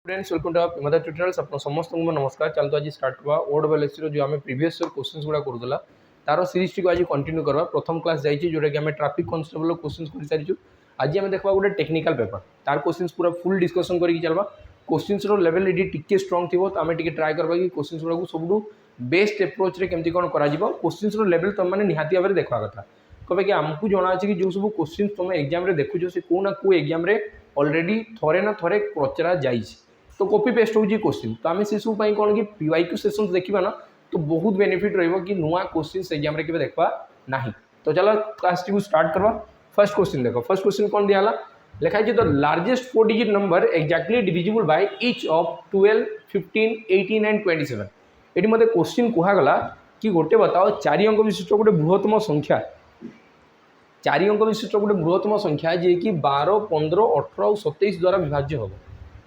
Friends welcome to mother tutorials आप समस्त को नमस्कार। चलते आज स्टार्ट करवा ओडब्ल्यूएससी जो आम प्रीवियस ईयर क्वेश्चंस गुड़ा करूला तार सीरीज टी आज कंटिन्यू करवा। प्रथम क्लास जाइए जोटा कि आम ट्रैफिक कांस्टेबल क्वेश्चन कर सारी। आज आम देखा गोटे टेक्निकल पेपर तार क्वेश्चंस पूरा फुल डिस्कसन करके चलवा। क्वेश्चंस लेवल ये टिके स्ट्रंग थी तो आम ट्राए करवा कि क्वेश्चंस गुड़ा सब बेस्ट एप्रोच केमती कौन कर क्वेश्चंस लेवल तुम मैंने निहाती भाव में देखा कथा कहे कि आमको जना अच्छे कि जो सब क्वेश्चन तुम एग्जाम देखुच से कौ ना कौ एग्जाम ऑलरेडी थोड़े ना थोड़े पचरा जाइए तो कॉपी पेस्ट हो क्वेश्चन तो आम से सब कौन कि पीवाईक्यू सेशंस देखा ना तो बहुत बेनिफिट रही कि नुआ क्वेश्चन एग्जाम के देखा ना। तो चलो क्लास टी स्टार्ट करवा। फर्स्ट क्वेश्चन देखो। फर्स्ट क्वेश्चन कौन दिया लिखाई the largest 4 digit number exactly divisible by each of 12, 15, 18 and 27। ये मत क्वेश्चन कहगला कि गोटे बताओ 4 अंक विशिष्ट गोटे बृहत्तम संख्या 4 अंक विशिष्ट गोटे बृहत्तम संख्या जी कि 12, 15, 18 और 27 द्वारा विभाज्य हम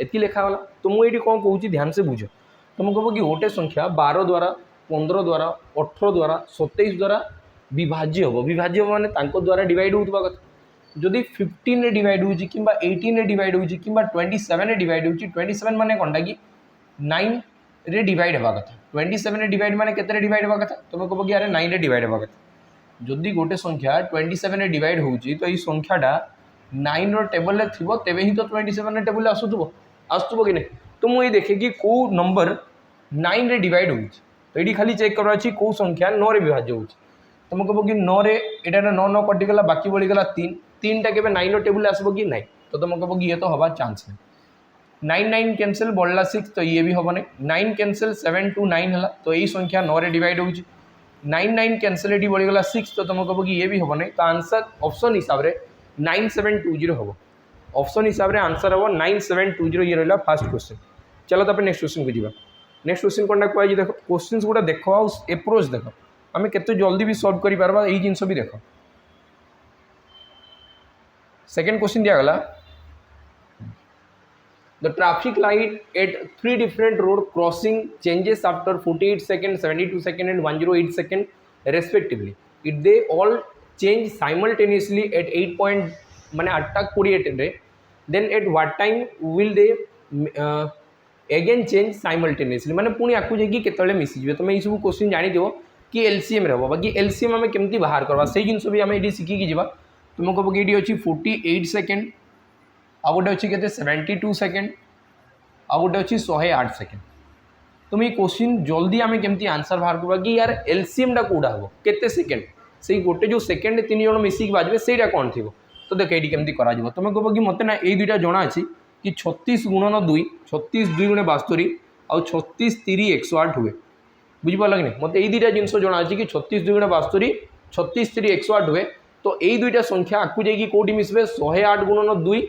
एति लिखागला। तो मुझे कौन कहूँ ध्यान से बुझ तुम कह कि गोटे संख्या 12 द्वारा, 15 द्वारा, 18 द्वारा, 27 द्वारा विभाज्य हम। विभाज्य हम माने द्वारा डिवाइड होता कथा। जदि 15 डिवाइड हो 18 डिवाइड हो 27 डिवाइड हो 27 माने कौनटा कि 9 रे डिवाइड हवा कथा। 27 डिवाइड माने केते डिवाइड हवा कथा तुम कह कि अरे 9 रे डिवाइड हवा कथा। जदि गोटे संख्या 27 डिवाइड होची तो ये संख्याटा 9 रो टेबल रे थिबो तेबे ही तो 27 रे टेबल आसुबो कि नहीं। तो मुझे देखे कि कौ नंबर 9 रे डिवाइड हो तो ये खाली चेक करवा अच्छी कौ संख्या 9 रे विभाज्य हो। तुम कह कि 9 रे एटा 9 9 कटिगला बाकी बढ़ीगला 3 3टा के 9 रो टेबल आसबो कि नहीं। तो तुम कह कि ये तो हवा चांस नहीं। 9 9 कैंसल बढ़ला 6 तो ये भी हम नहीं। 9 कैंसल 7 2 9 है तो यही संख्या 9 रे डिवाइड हो 9 9 कैंसल ये बढ़ीगला 6 तो तुम कह कि ये भी हम नहीं। तो आंसर ऑप्शन हिसाब से 9720 हम। ऑप्शन हिसाब से आंसर हम 9720 ये रहा फास्ट क्वेश्चन। चलो तो नेक्स्ट क्वेश्चन को जी। नेक्स्ट क्वेश्चन कौन कह देख क्वेश्चन गुड़ा देख एप्रोच देख आम केते जल्दी भी सॉल्व कर पारबा यही जिनस भी देख। सेकेंड क्वेश्चन दिगला the traffic light at 3 different road crossing changes after 48 second, 72 second and 108 second respectively it they all change simultaneously at 8 point माने 8:28 रे then at what time will they again change simultaneously माने पुणी आकु जाकि केतले मिसी जिवे। तुम ये सब क्वेश्चन जानि दियो कि एलसीएम रे बाकी एलसीएम आमे केमती बाहर करबा से जिंस भी आमे एडी सिखि कि जिबा। तुम कह कि एडी अछि 48 सेकंड आ गोटे अछि केते 72 सेकंड आ गोटे अछि 108 सेकंड। तुम ये क्वेश्चन जल्दी आमे केमती आंसर बाहर करबा कि यार एलसीएम टा कोडा हबो केते सेकंड से गोटे जो सेकंड 3 जण मिसी कि बाजबे सेटा कोन थिबो। तो देख ये केमती करा जिवो। तुम कह कि मते ना ए दुईटा जना अछि कि 36 गुणन 2 36 2 गुणे 72 आ 36 3 108 हुए बुझिपाल कि नहीं। मत ये दुईटा जिनस जना अच्छी कि 36 2 गुणे 72 36 3 108 हुए। तो यही दुईटा संख्या आकु जाकि कौटी मिसबे 108 गुणन 2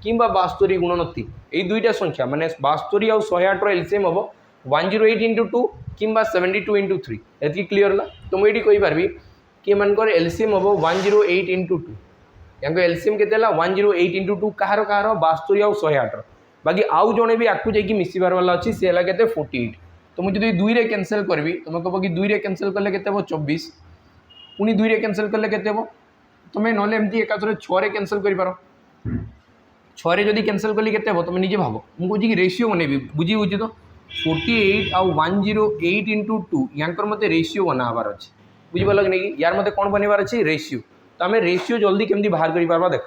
कि 72 गुणन 3 यही दुईटा संख्या माने 72 और 108 एलसीएम हम 108 × 2 कि 72 × 3 ये क्लीयर है। तो मुझे कही पार्बी कि मानकर एलसीएम हम 108 × 2 यहाँ एलसीएम के 108 × 2 कहार 72 और 108 बाकी आउ जड़े भी आपको जाकि मिसबार वाला अच्छी सी है के 48। तो मुझे जो 2 रे कैंसल करी तुम कह कि 2 रे कैंसल कले के 24 पुणी 2 रे कैंसल कले के तुम ना एमती एकाथरे 6 रे कैंसल कर पार 6 रे जदि कैंसल कली के तुम निजे भाव मुझे कि रेशियो बनैबी बुझी बुझी तो 48 आउ 108 × 2 यहाँ मत रेशियो बनाबार अच्छे बुझिपाल कि नहीं। यार मत कौन बनबार अच्छे रेशियो। तो आम रेशियो जल्दी केमती बाहर कर पार्बा देख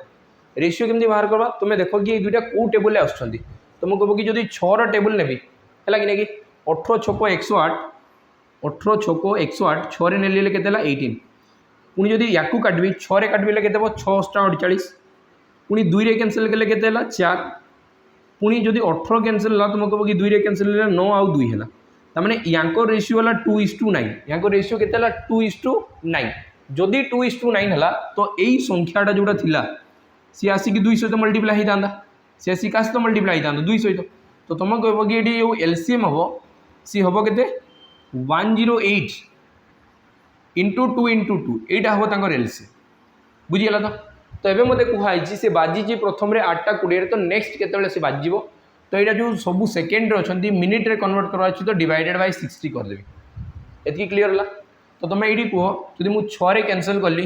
रेशियो केमती बाहर करवा तुम देख कि ये दुईटा कौ टेबल आसुँच तुम कह कि जब 6 रो टेबल नेबी है कि नहीं 18 6 108 18 6 108 6 रे नेले के 18 पुणी जदि या काटबी 6 रे काटबी के 6 8 48 पुणी 2 रे कैंसल कले के 4 पुणी जदि 18 कैंसल है तुम कह कि 2 रे कैंसल 9 आउ 2 है तमें यांको रेशियो है 2:9 यांको रेशियो के 2:9 जदि 2:9 है तो यही संख्याटा जोटा थिला सी आसिक 2 सहित मल्टीप्लाई होता सी आसिक क्या सहित मल्टीप्लाई होता 2 सहित। तो तुम कह कि ये जो एलसीएम हम सी हम के 108 × 2 × 2 यहाँ हम तर एलसीएम बुझीगला। तो ये मत कहुई से बाजी प्रथम 8:20 तो नेक्स्ट केतले से बाजी तो यहाँ जो सब सेकेंड अच्छा मिनिट रे कन्वर्ट करवा तो डिवाइडेड बाय 60 करदेवी ये क्लीयर है। तो तुम ये कह जब मुझे 6 रे कैंसल कली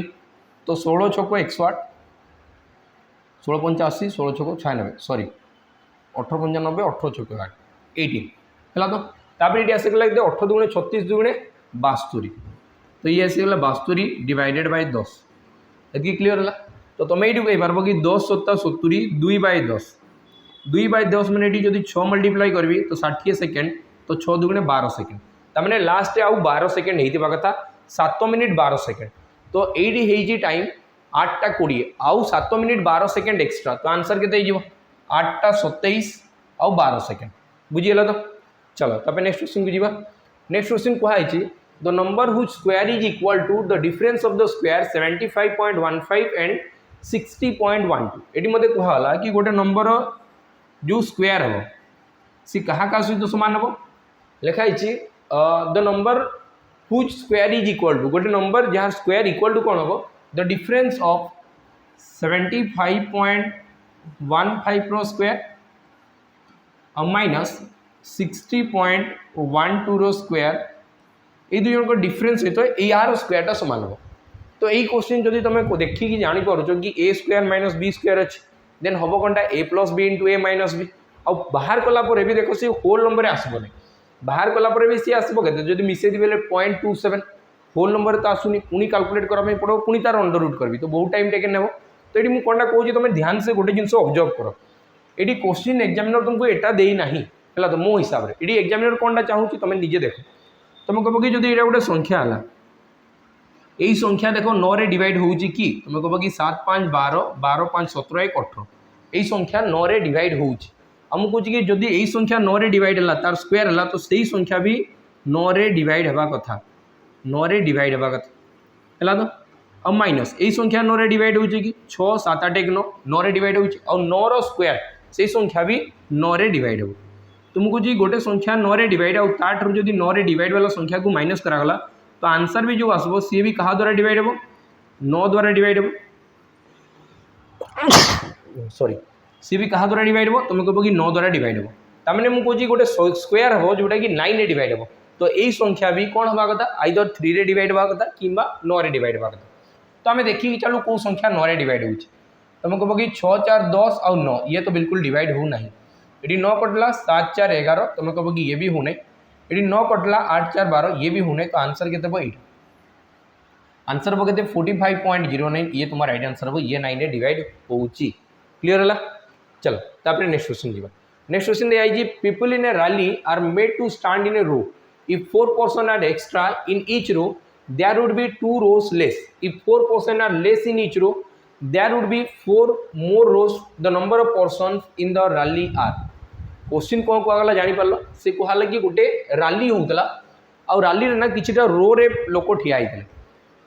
तो 16 6 108 16 85 16 6 96 सॉरी अठर पंचानबे अठर छक 18 है तो तापर ये आसगला अठर दुगुणे 36 दुगुणे 72 तो ये आसगला 72 डिवाइडेड बाय 10 ये क्लीयर है तो तुम ये कहीपर कि 10 7 70 2/10 2/10 मैंने ये जब 6 मल्टीप्लाई करी तो 60 सेकेंड तो 6 दुगुणे 12 सेकेंड तमें लास्ट आउ 12 सेकेंड होता कथा 7 मिनिट 12 सेकेंड तो ये टाइम 8टा 20 आउ 7 मिनिट 12 सेकेंड एक्सट्रा तो आंसर के 8टा 27 आउ 12 सेकेंड बुझीगला तो चलो तब नेक्स्ट क्वेश्चन को जीवा नेक्स्ट क्वेश्चन कहुई the number whose square is equal to the difference of the square 75.15 and 60.12 ये मत कहला कि गोटे नंबर जो स्क्वायर हम सी क्या सहित सामान हम लिखाई the number whose square is equal to गोटे नंबर जहाँ स्क्वायर इक्वल टू कौन हम द डिफरेंस ऑफ 75.15 रो स्क्वायर माइनस 60.12 रो स्क्वायर ये दुई जन डिफरेंस है तो यार स्क्वायरटा सामान हम तो यही क्वेश्चन जब तुम देखिए जापर कि ए स्क्वायर माइनस बी स्क्वायर अच्छे देन हम कौन ए प्लस बी इंटू ए माइनस बी आ बाहर कलापर भी देख सी होल नंबर आसबनी बाहर कलापर भी सी आसो के जब मिसेज बेले 0.27 होल नंबर तो आसुनी पुणी काल्कुलेट करने पड़ो पुणी तार अंडर रूट करी तो बहुत टाइम टेकन नेब तो ये मुझे कौन कौन तुम ध्यान से गोटे जिन ऑब्जर्व कर ये क्वेश्चन एग्जामिनर तुमको यहाँ देना है तो मो हिसाब से ये एग्जामिनर कौन चाहूँ तुम निजे देख तुम कह कि जो गोटे संख्या है यही संख्या देख 9 रे डिवाइड हो कि तुम कह कि 7 5 12 12 5 17 1 18 यही संख्या 9 रे डिवाइड हो कहूँ कि जदि यही संख्या 9 रे डिवाइड है तार स्क्वायर है तो सही संख्या भी 9 रे डिवाइड होगा कथा 9 रे डिवाइड होगा कथा है तो अब माइनस यही संख्या 9 रे डिवाइड हो 6 7 8 1 9 9 रे डिवाइड हो 9 रो स्क्वायर से संख्या भी 9 रे डिवाइड हो तुमको जी गोटे संख्या 9 रे डिवाइड आउट जब 9 रे डिवाइड वाला संख्या को माइनस करागला तो आंसर भी जो आसब सी भी क्या द्वारा डिवाइड हम 9 द्वारा डिवाइड हम सॉरी सी भी क्या द्वारा डिवाइड हम तुम कह कि 9 द्वारा डिवाइड हम तमें मुझे कौन गोटे स्क्वायर हम जोटा कि 9 रे डिवाइड हम तो यही संख्या भी कौन हवा कथा आइदर 3 रे डिवाइड हवा कथा कि 9 रे डिवाइड हवा कथा तो आम देखिए चलो कौ संख्या 9 रे डिवाइड हो तुम कह कि 6 4 10 और 9 ये तो बिल्कुल डिवाइड हो ना ये 9 कटला 7 4 11 तुम कह कि ये भी होने ये 9 कटला 8 4 12 ये भी होने तो आंसर के 8 आंसर हम के 45.09 ये तुम राइट आंसर हम ये 9 रे डिवाइड हो क्लीयर है चलो तापर नेक्स्ट क्वेश्चन जी नेक्स्ट क्वेश्चन दिखाई people in a rally are made to stand in a row if 4 person are extra in each row there would be 2 rows less if 4 person are less in each row there would be 4 more rows the number of person in the rally are question कौन कहला जापर से कहला कि गोटे rally होता आ rally ना किछिटा रो रे लोक ठिया होते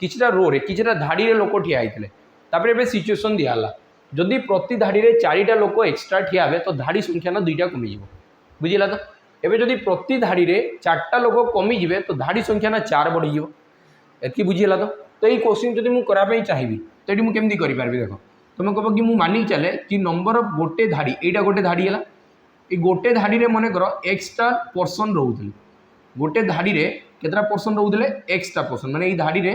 किछिटा रो रे किछिटा धाड़ी रे लोक ठिया होते तापर एबे सिचुएशन दियाला जदि प्रति धाड़ी रे 4टा लोक एक्स्ट्रा ठिया हे तो धाड़ी संख्या ना 2टा कमी बुझिला तो एबे जदि प्रति धाड़ी रे 4टा लोक कमी जिवे तो धाड़ी संख्या ना 4 बढ़ी जीवो एतकी बुझिला तो ये क्वेश्चन जदि मु करा पई चाहिबी तो एटी मु केमदी करि पारबी देखो तुम कह कि मु मानि चले कि नंबर ऑफ गोटे धाड़ी एटा गोटे धाड़ी है ये गोटे धाड़ी रे मन कर एक्सट्रा पर्सन रोते गोटे धाड़ी रे केतरा पर्सन रोते एक्सट्रा पर्सन माने ये धाड़ी रे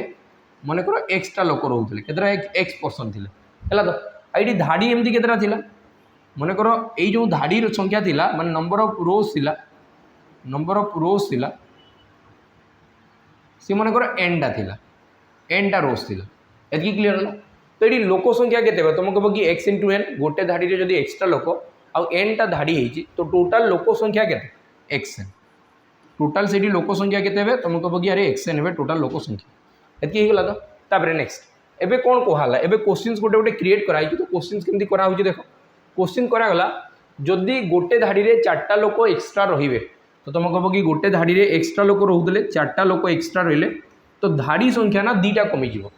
मन कर एक्सट्रा लोक रोते केतरा एक्स पर्सन थे है तो ये धाड़ी एमती केतरा थिला मन कर ये जो धाड़ी संख्या थिला माने नंबर ऑफ रोज थिला नंबर ऑफ रोज थिला सी मन कर एनटा थिला एनटा रोज थिला एतकी क्लियर होला तो ये लोक संख्या केते तुम कह कि एक्स इंटू एन गोटे धाड़ी रे जदि एक्स्ट्रा लोक आउ एनटा धाड़ी है तो टोटाल लोक संख्या केते एक्स एन टोटाल से लोक संख्या केते तुम कह कि अरे एक्स एन हे टोटाल लोक संख्या एतकी गला तो तापर नेक्स्ट एबे कौन कहला एबे क्वेश्चंस गोटे गोटे क्रिएट कराई तो क्वेश्चंस केमती करा होची देखो क्वेश्चन करागला जदि गोटे धाड़ी रे 4टा लोक एक्स्ट्रा रहिबे तो तुम कह कि गोटे धाड़ी रे एक्स्ट्रा लोक रोहुतले 4टा लोक एक्स्ट्रा रहिले तो धाड़ी संख्या ना 2टा कमी जीवो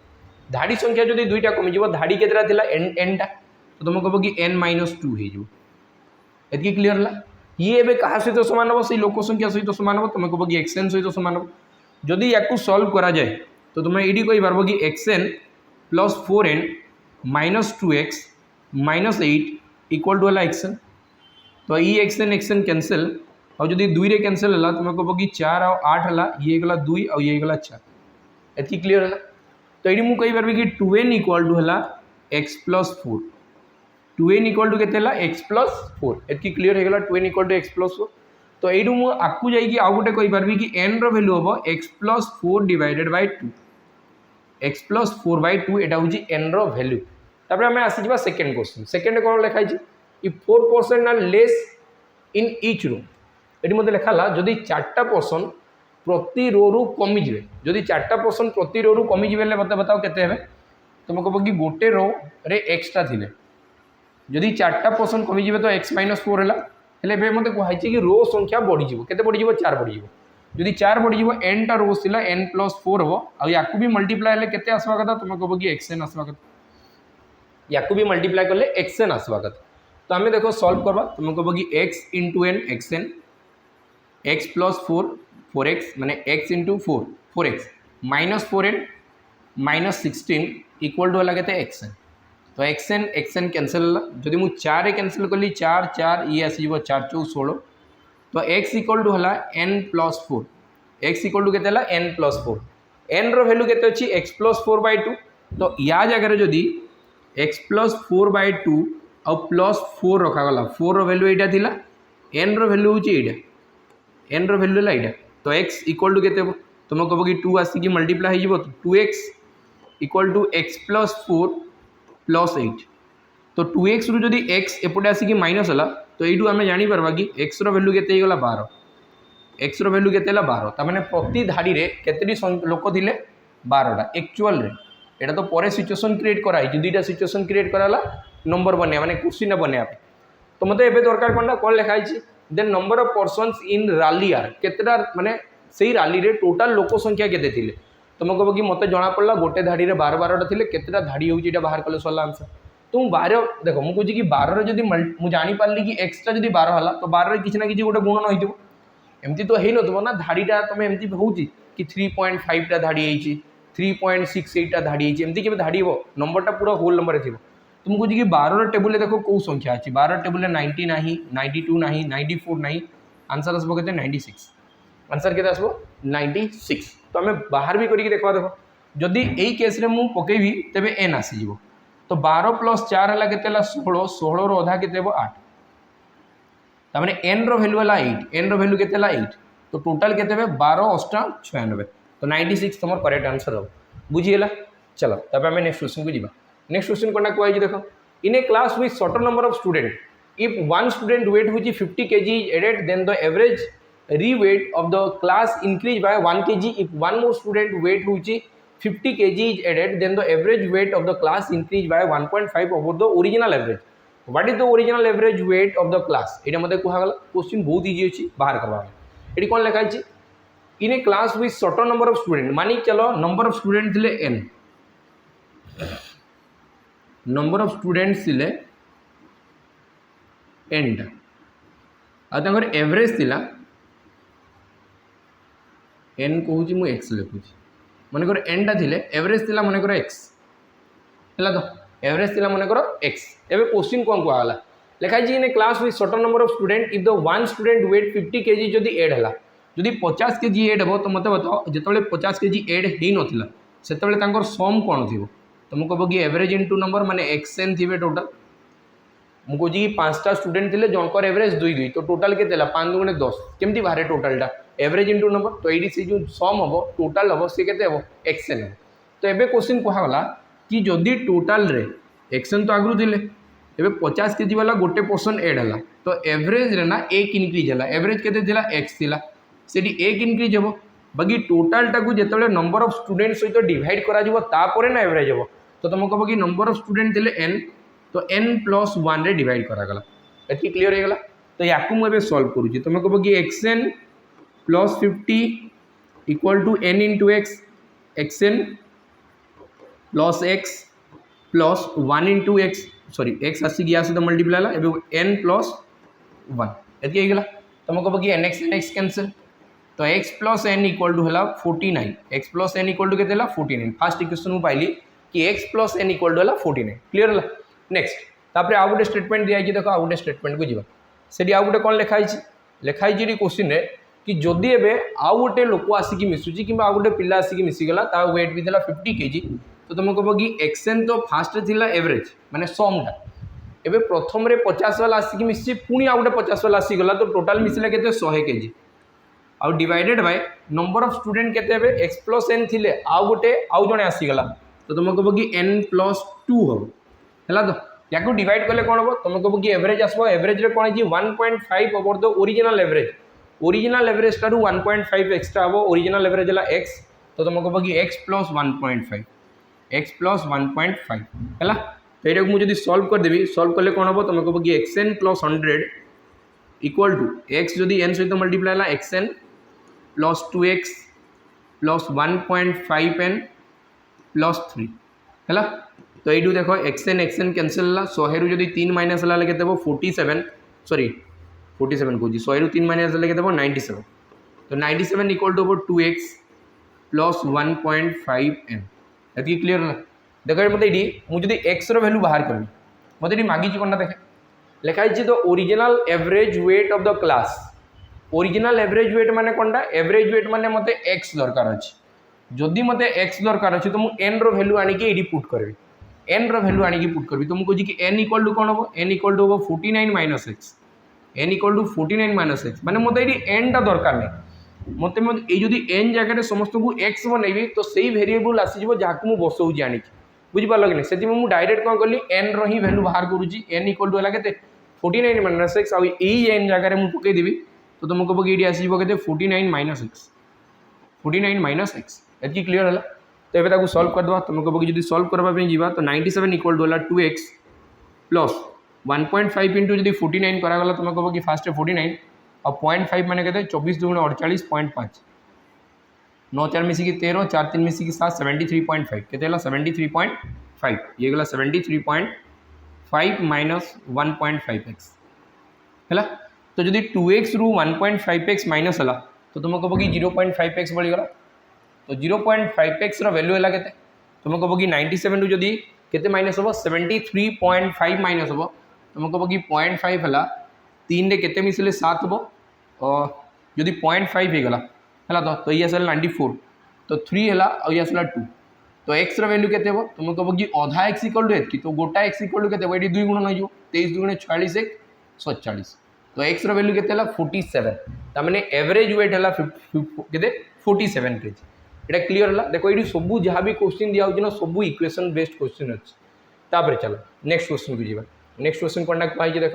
धाड़ी संख्या जदि 2टा कमी जीवो धाड़ी केतरा थिला एनटा तो तुम कह कि n - 2 हे जीवो एतकी क्लियर होला ये एबे कहा सहित समान हम से लोक संख्या सहित समान हम तुम कह कि xn सहित समान हम जदि याकू सॉल्व करा जाए तो तुम ये कही पार कि xn plus 4n minus 2x minus 8 equal to है xn तो ये xn कैंसल और जब 2 रे कैंसल है तुम कह कि 4 और 8 है ये गला 2 और ये गला 4 एतकी क्लियर है तो ये मुझे कही पार कि 2n इक्वल टू है x plus 4 2n equal to के एक्स प्लस 4 एति क्लियर हो गला 2n equal to x plus 4 तो यू मुझे आपको जाकि आउ गोटे कहीपरि कि एन रैल्यू हम x plus 4 divided by 2 x plus 4 by 2 यहाँ हूँ एन रैल्यू तापर आम आसीजा सेकेंड क्वेश्चन सेकेंड कौन लिखाई if 4% are less in each row ये मतलब लिखाला जदि 4टा पर्सन प्रति रो रु कमिजे जदि 4टा पर्सन प्रति रो रु कमिजे मतलब बताओ केते हेबे तुम कह कि गोटे रो रे एक्सटा थिले जदि 4टा पर्सन कमिजे तो एक्स माइनस 4 है हेल्ले मतलब कहुई कि रो संख्या बढ़ीज के बढ़ीज 4 बढ़ीज जदि 4 बढ़ीज एन टा रोज थी एन प्लस 4 हम या भी मल्टीप्लाई हेल्ले केते आसवा कथा तुम कह कि एक्सएन आसवा कथा या भी मल्टीप्लाई कले एक्सएन आसवा कथा तो आम देख सल्व करवा तुम कह कि x into n x n x plus 4 4x माने x into 4 4x minus 4n minus 16 equal to है एक्सएन तो एक्सएन कैनसल जदि मुझे 4 कैनसल कली 4 4 ये आसो 4 4 16 तो x इक्वल टू है n plus 4 x equal to के n प्लस 4 n रैल्यू के एक्स प्लस 4 बाय 2 तो या जगह जदि x plus 4 by 2 uh plus 4 रखागला 4 रैल्यू यहाँ n रैल्यू हूँ यहाँ n रैल्यू है यहाँ तो x इक्वल टू के तुम कह कि 2 आसिक मल्टीप्लाई हो 2x equal to x plus 4 plus 8 तो 2x रु जदि x एपटे आसिक माइनस है तो यू आम जापर कि x रैल्यू के 12 x रैल्यू के 12 तमें प्रति धाड़ी में केतटी लोक थे 12टा एक्चुअल यहाँ तो पर सिचुएसन क्रिएट कराई 2टा सिचुएसन क्रिएट कराला नंबर बनया माने क्वेश्चन बनया तो मतलब एवं दरकार कौन लिखाई then number of persons in rally are केतेटा माने से राली रे टोटाल लोक संख्या केते थिले तुम कह कि मत जना पड़ा गोटे धाड़ी में 12 थे केतेटा धाड़ी होची बाहर कले सरला आंसर तो 12 देख मुझे कहे कि 12 जब मुझे जापारि कि एक्सटा जब 12 है तो 12 किसी ना कि गोटे गुण नहीं एमती तो है न ना धाड़ीटा तुम एमती हो कि 3.5टा धाड़ी 3.68टा धाड़ी एमती के धाड़ी हे नंबरटा पूरा होल नंबर थी तुम कहे कि 12 टेबुल देख कौ संख्या अच्छी 12 टेबुल 90 ना 92 ना 94 ना आंसर आसो के 96 आंसर के आसो 96 तो आम बाहर भी करके देखा देख जदि यही केस मुझे पकेबी तेज एन आसीज तो 12 प्लस 4 है के 16 16 रधा के 8 तमें एन रैल्यू है 8 एन रैल्यू के 8 तो टोटाल के 12 8 96 तो 96 तुम करेक्ट आंसर हम बुझीगला चलो तब आम नेक्स्ट क्वेश्चन को जावा नेक्स्ट क्वेश्चन कौन कहुई देखो in a class with certain number of student if one student weight हुई 50 kg is added then the average re-weight of the class increase by 1 kg if one more student weight हुई 50 kg is added then the average weight of the class increase by 1.5 over the original average what is the original average weight of the class ये मतलब कहगला question बहुत easy अच्छी बाहर करवा ये कौन लिखाई in a class with certain number of student मानिक चलो नंबर ऑफ स्टूडेंट थे n नंबर ऑफ स्टूडेंट्स थे n टा एवरेज थिला n कहूँ मुझे एक्स लिखुची मनकर n टा थे एवरेज थिला मनकर x है तो एवरेज थिला मनकर x एवं क्वेश्चन कौन कहला लिखाई in a class with certain number of student if the one student weight 50 kg जदि एड है जदि 50 kg एड हे तो मत बताओ जो 50 kg एड हो नाला से सम कौन थी तुम कह कि एवरेज इंटू नंबर माने एक्सएन थे टोटाल मुझे कि 5टा स्टूडेंट थे जनकर एवरेज 2 2 तो टोटाल के 5 2 10 केमती बाहर टोटालटा एवरेज इंटू नंबर तो ये से जो सम हम टोटाल हम सी के एक्सएन हम तो ये क्वेश्चन कहगला कि जदि टोटाल रे एक्सएन तो आगु थे एवं 50 kg वाला गोटे पर्सन एड है तो एवरेज रे ना 1 इनक्रीज है एवरेज के एक्स थी से 1 इनक्रीज हम बाकी टोटालटा को जो नंबर ऑफ स्टूडेंट सहित डिवाइड करा ना एवरेज हम तो तुम कह कि नंबर ऑफ स्टूडेंट थे n तो n प्लस 1 रे डिवाइड करागला ये क्लीयर होगा तो या मुझे सल्व करुँच तुम कह कि x n plus 50 equal to n into x x n plus x plus 1 into x sorry x आसिक या सहित मल्टीप्लाई है एवं n प्लस 1 ये होगा तुम कह कि nx कैंसल तो x plus n equal to है 49 x plus n equal to के 49 फास्ट इक्वेशन मुझे पाइली कि x plus n equal to है 49 क्लीयर है नेक्स्ट तापर आउ गोटे स्टेटमेंट दिखाई देख आउ गोटे स्टेटमेंट को जीवा से आउ गोटे कौन लिखाई क्वेश्चन कि जदि एवं आउ गोटे लोक आसिक मिसुची कि आउ गोटे पिला आसिक मिसीगला ता वेट भी 50 kg तो तुम कह कि एक्सएन तो फास्ट थी एवरेज माने समटा एबे प्रथम रे 50 वाला आसिक मिसी पुणी आउ गोटे 50 वाला आसीगला तो टोटाल मिसला केते 100 केजी आउ divided by number of student केते हेबे x प्लस n थिले आउ गोटे आउ जणे आसीगला तो तुम कहबो कि n प्लस 2 हो हैला तो याकू डिवाइड कले कोन हो तुम कहबो कि एवरेज आसबो एवरेज रे कोन जी 1.5 ओवर द ओरिजिनल एवरेज टारू 1.5 एक्स्ट्रा हो ओरिजिनल एवरेज हला x तो तुम कहबो कि x प्लस 1.5 हैला तो ये मुझे सॉल्व कर देवी सॉल्व कले कौन हम तुम कह कि xn plus 100 equal to x जदि n सहित मल्टीप्लाई है xn plus 2x plus 1.5n plus 3 है तो ये देख xn कैनसल है 100 रु जदि 3 माइनस है के 47 सॉरी 47 कहूँ 100 रु 3 माइनस है के 97 तो 97 equal to 2x plus 1.5n ये क्लीयर है देख मत ये मुझे एक्स वैल्यू बाहर करी मत ये मागी कौन देखे लिखाई तो original average weight of the class original average weight माने कौनटा एवरेज वेट माने मते एक्स दरकार अच्छे जदि मते एक्स दरकार अच्छे तो मुझे एन रैल्यू आनिकी पुट करी एन रैल्यू आनिकी पुट करी तो मुझे कि एन इक्वल टू कौन हम एन इक्वल टू हम 49 minus x n equal to 49 minus x माने मत ये एन टा दरकार नहीं मत ये एन जगह समस्त को एक्स बनैबी तो सही वेरिएबल आसीज जहाँ मुझे बसौची आनिकी बुझिपार कि नहीं से डायरेक्ट कौन कली एन री वैल्यू बाहर करुँची एन इक्वल टू है के 49 माइनस एक्स आउ एन जगह मुझे पकईदेवी तो तुम कह कि ये आसो के 49 माइनस एक्स ये क्लीयर है तो ये सॉल्व करदे तुम कह कि सॉल्व करवाई जा तो 97 इक्वल टू है 2x प्लस 1.5 इंटू जब 49 करागला तुम कह कि फास्ट 49 और 0.5 मैंने कहते 24 2 48 0.5 9 4 मिसिकी 13 4 3 मिसिकी 7 73.5 के 73.5 ये गला 73.5 माइनस 1.5x है तो जब 2x रु 1.5x माइनस है तो तुम कह कि 0.5x बढ़ीगला तो 0.5x वैल्यू है के तुम कह कि 97 रु जदि केते माइनस हम 73.5 माइनस हम तुम कह कि 0.5 है 3 रे केते मिसले 7 हम जदि 0.5 हो गला है तो ये आसला 94 तो 3 है और ये आसला 2 तो एक्स वैल्यू के तुम कह कि अधा एक्स इक्वल टू एतकी तो गोटा एक्स इक्वल टू के 2 गुण नहीं 23 2 46 1 47 तो एक्स वैल्यू के 47 तमें एवरेज वेट है 47 केजी यहाँ क्लीयर है देखो ये सब जहाँ भी क्वेश्चन दिया ना सब इक्वेशन बेस्ड क्वेश्चन अच्छे चलो नेक्स्ट क्वेश्चन को जावा नेक्स्ट क्वेश्चन कौन कही देख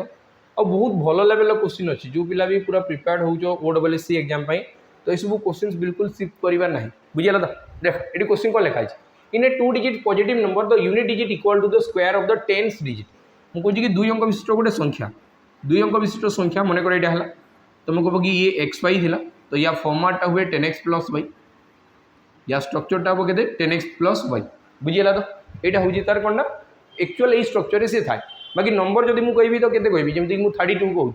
और बहुत भल लेवल क्वेश्चन अच्छी जो पिला भी पूरा प्रिपेयर्ड हो OSSC एग्जाम तो ये सब क्वेश्चन बिल्कुल सिफ्ट करवा ना बुझेगा तो देख ये क्वेश्चन कौन लिखाई in a 2 digit positive number the unit digit equal to the square of the 10th digit मुझे कि 2 अंक विशिष्ट गोटे संख्या 2 अंक विशिष्ट संख्या मन कर यहाँ है तुम कह कि ये x y थी तो या फॉर्माटा हुए 10x प्लस y या स्ट्रक्चरटा हम के 10x प्लस y बुझीगला तो यहाँ हूँ तार कौन एक्चुअल यही स्ट्रक्चर से थाए बाकी नंबर जब मुझे कहि तो केते कहबी जमती मुझे 32 कहूँ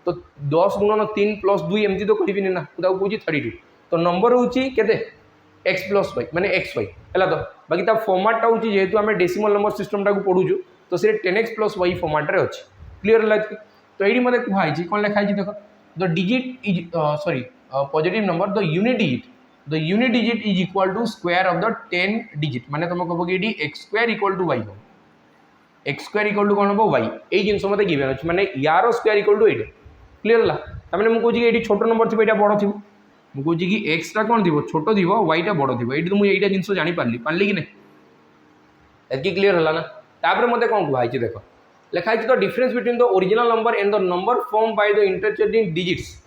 तो 10 गुणन 3 प्लस 2 एमती तो कहबी ना मुझे कहूँ 32 तो नंबर हूँ के एक्स प्लस वाई माने एक्स वाई है तो बाकी फॉर्माटा हूँ जेहेतु आम डेसिमल नंबर सिस्टमटा को पढ़ुचु तो सी 10x प्लस वाई फॉर्माट रे अच्छे क्लीयर है तो ये मतलब कहुई कौन लिखाई देख the digit is sorry positive number the unit digit is equal to square of the 10 digit माने तुम कह कि x square equal to y हो एक्स स्क्वायर इक्वल टू कौन हम वाई यही जिन मत गिवन अच्छे माने यार स्क्वायर इक्वल टू ये क्लीयर है तमें मुझे कहूँ ये छोट नंबर थी बड़ थी मुझे कि एक्सटा कौन थी छोट थी वाईटा बड़ थी ये तो मुझे यहाँ जिन जापारि पार्ली कि नहीं ये क्लीयर है ना तापर मत कौन कहुई देख लिखाई तो difference between the original number and the number form by the interchanging digits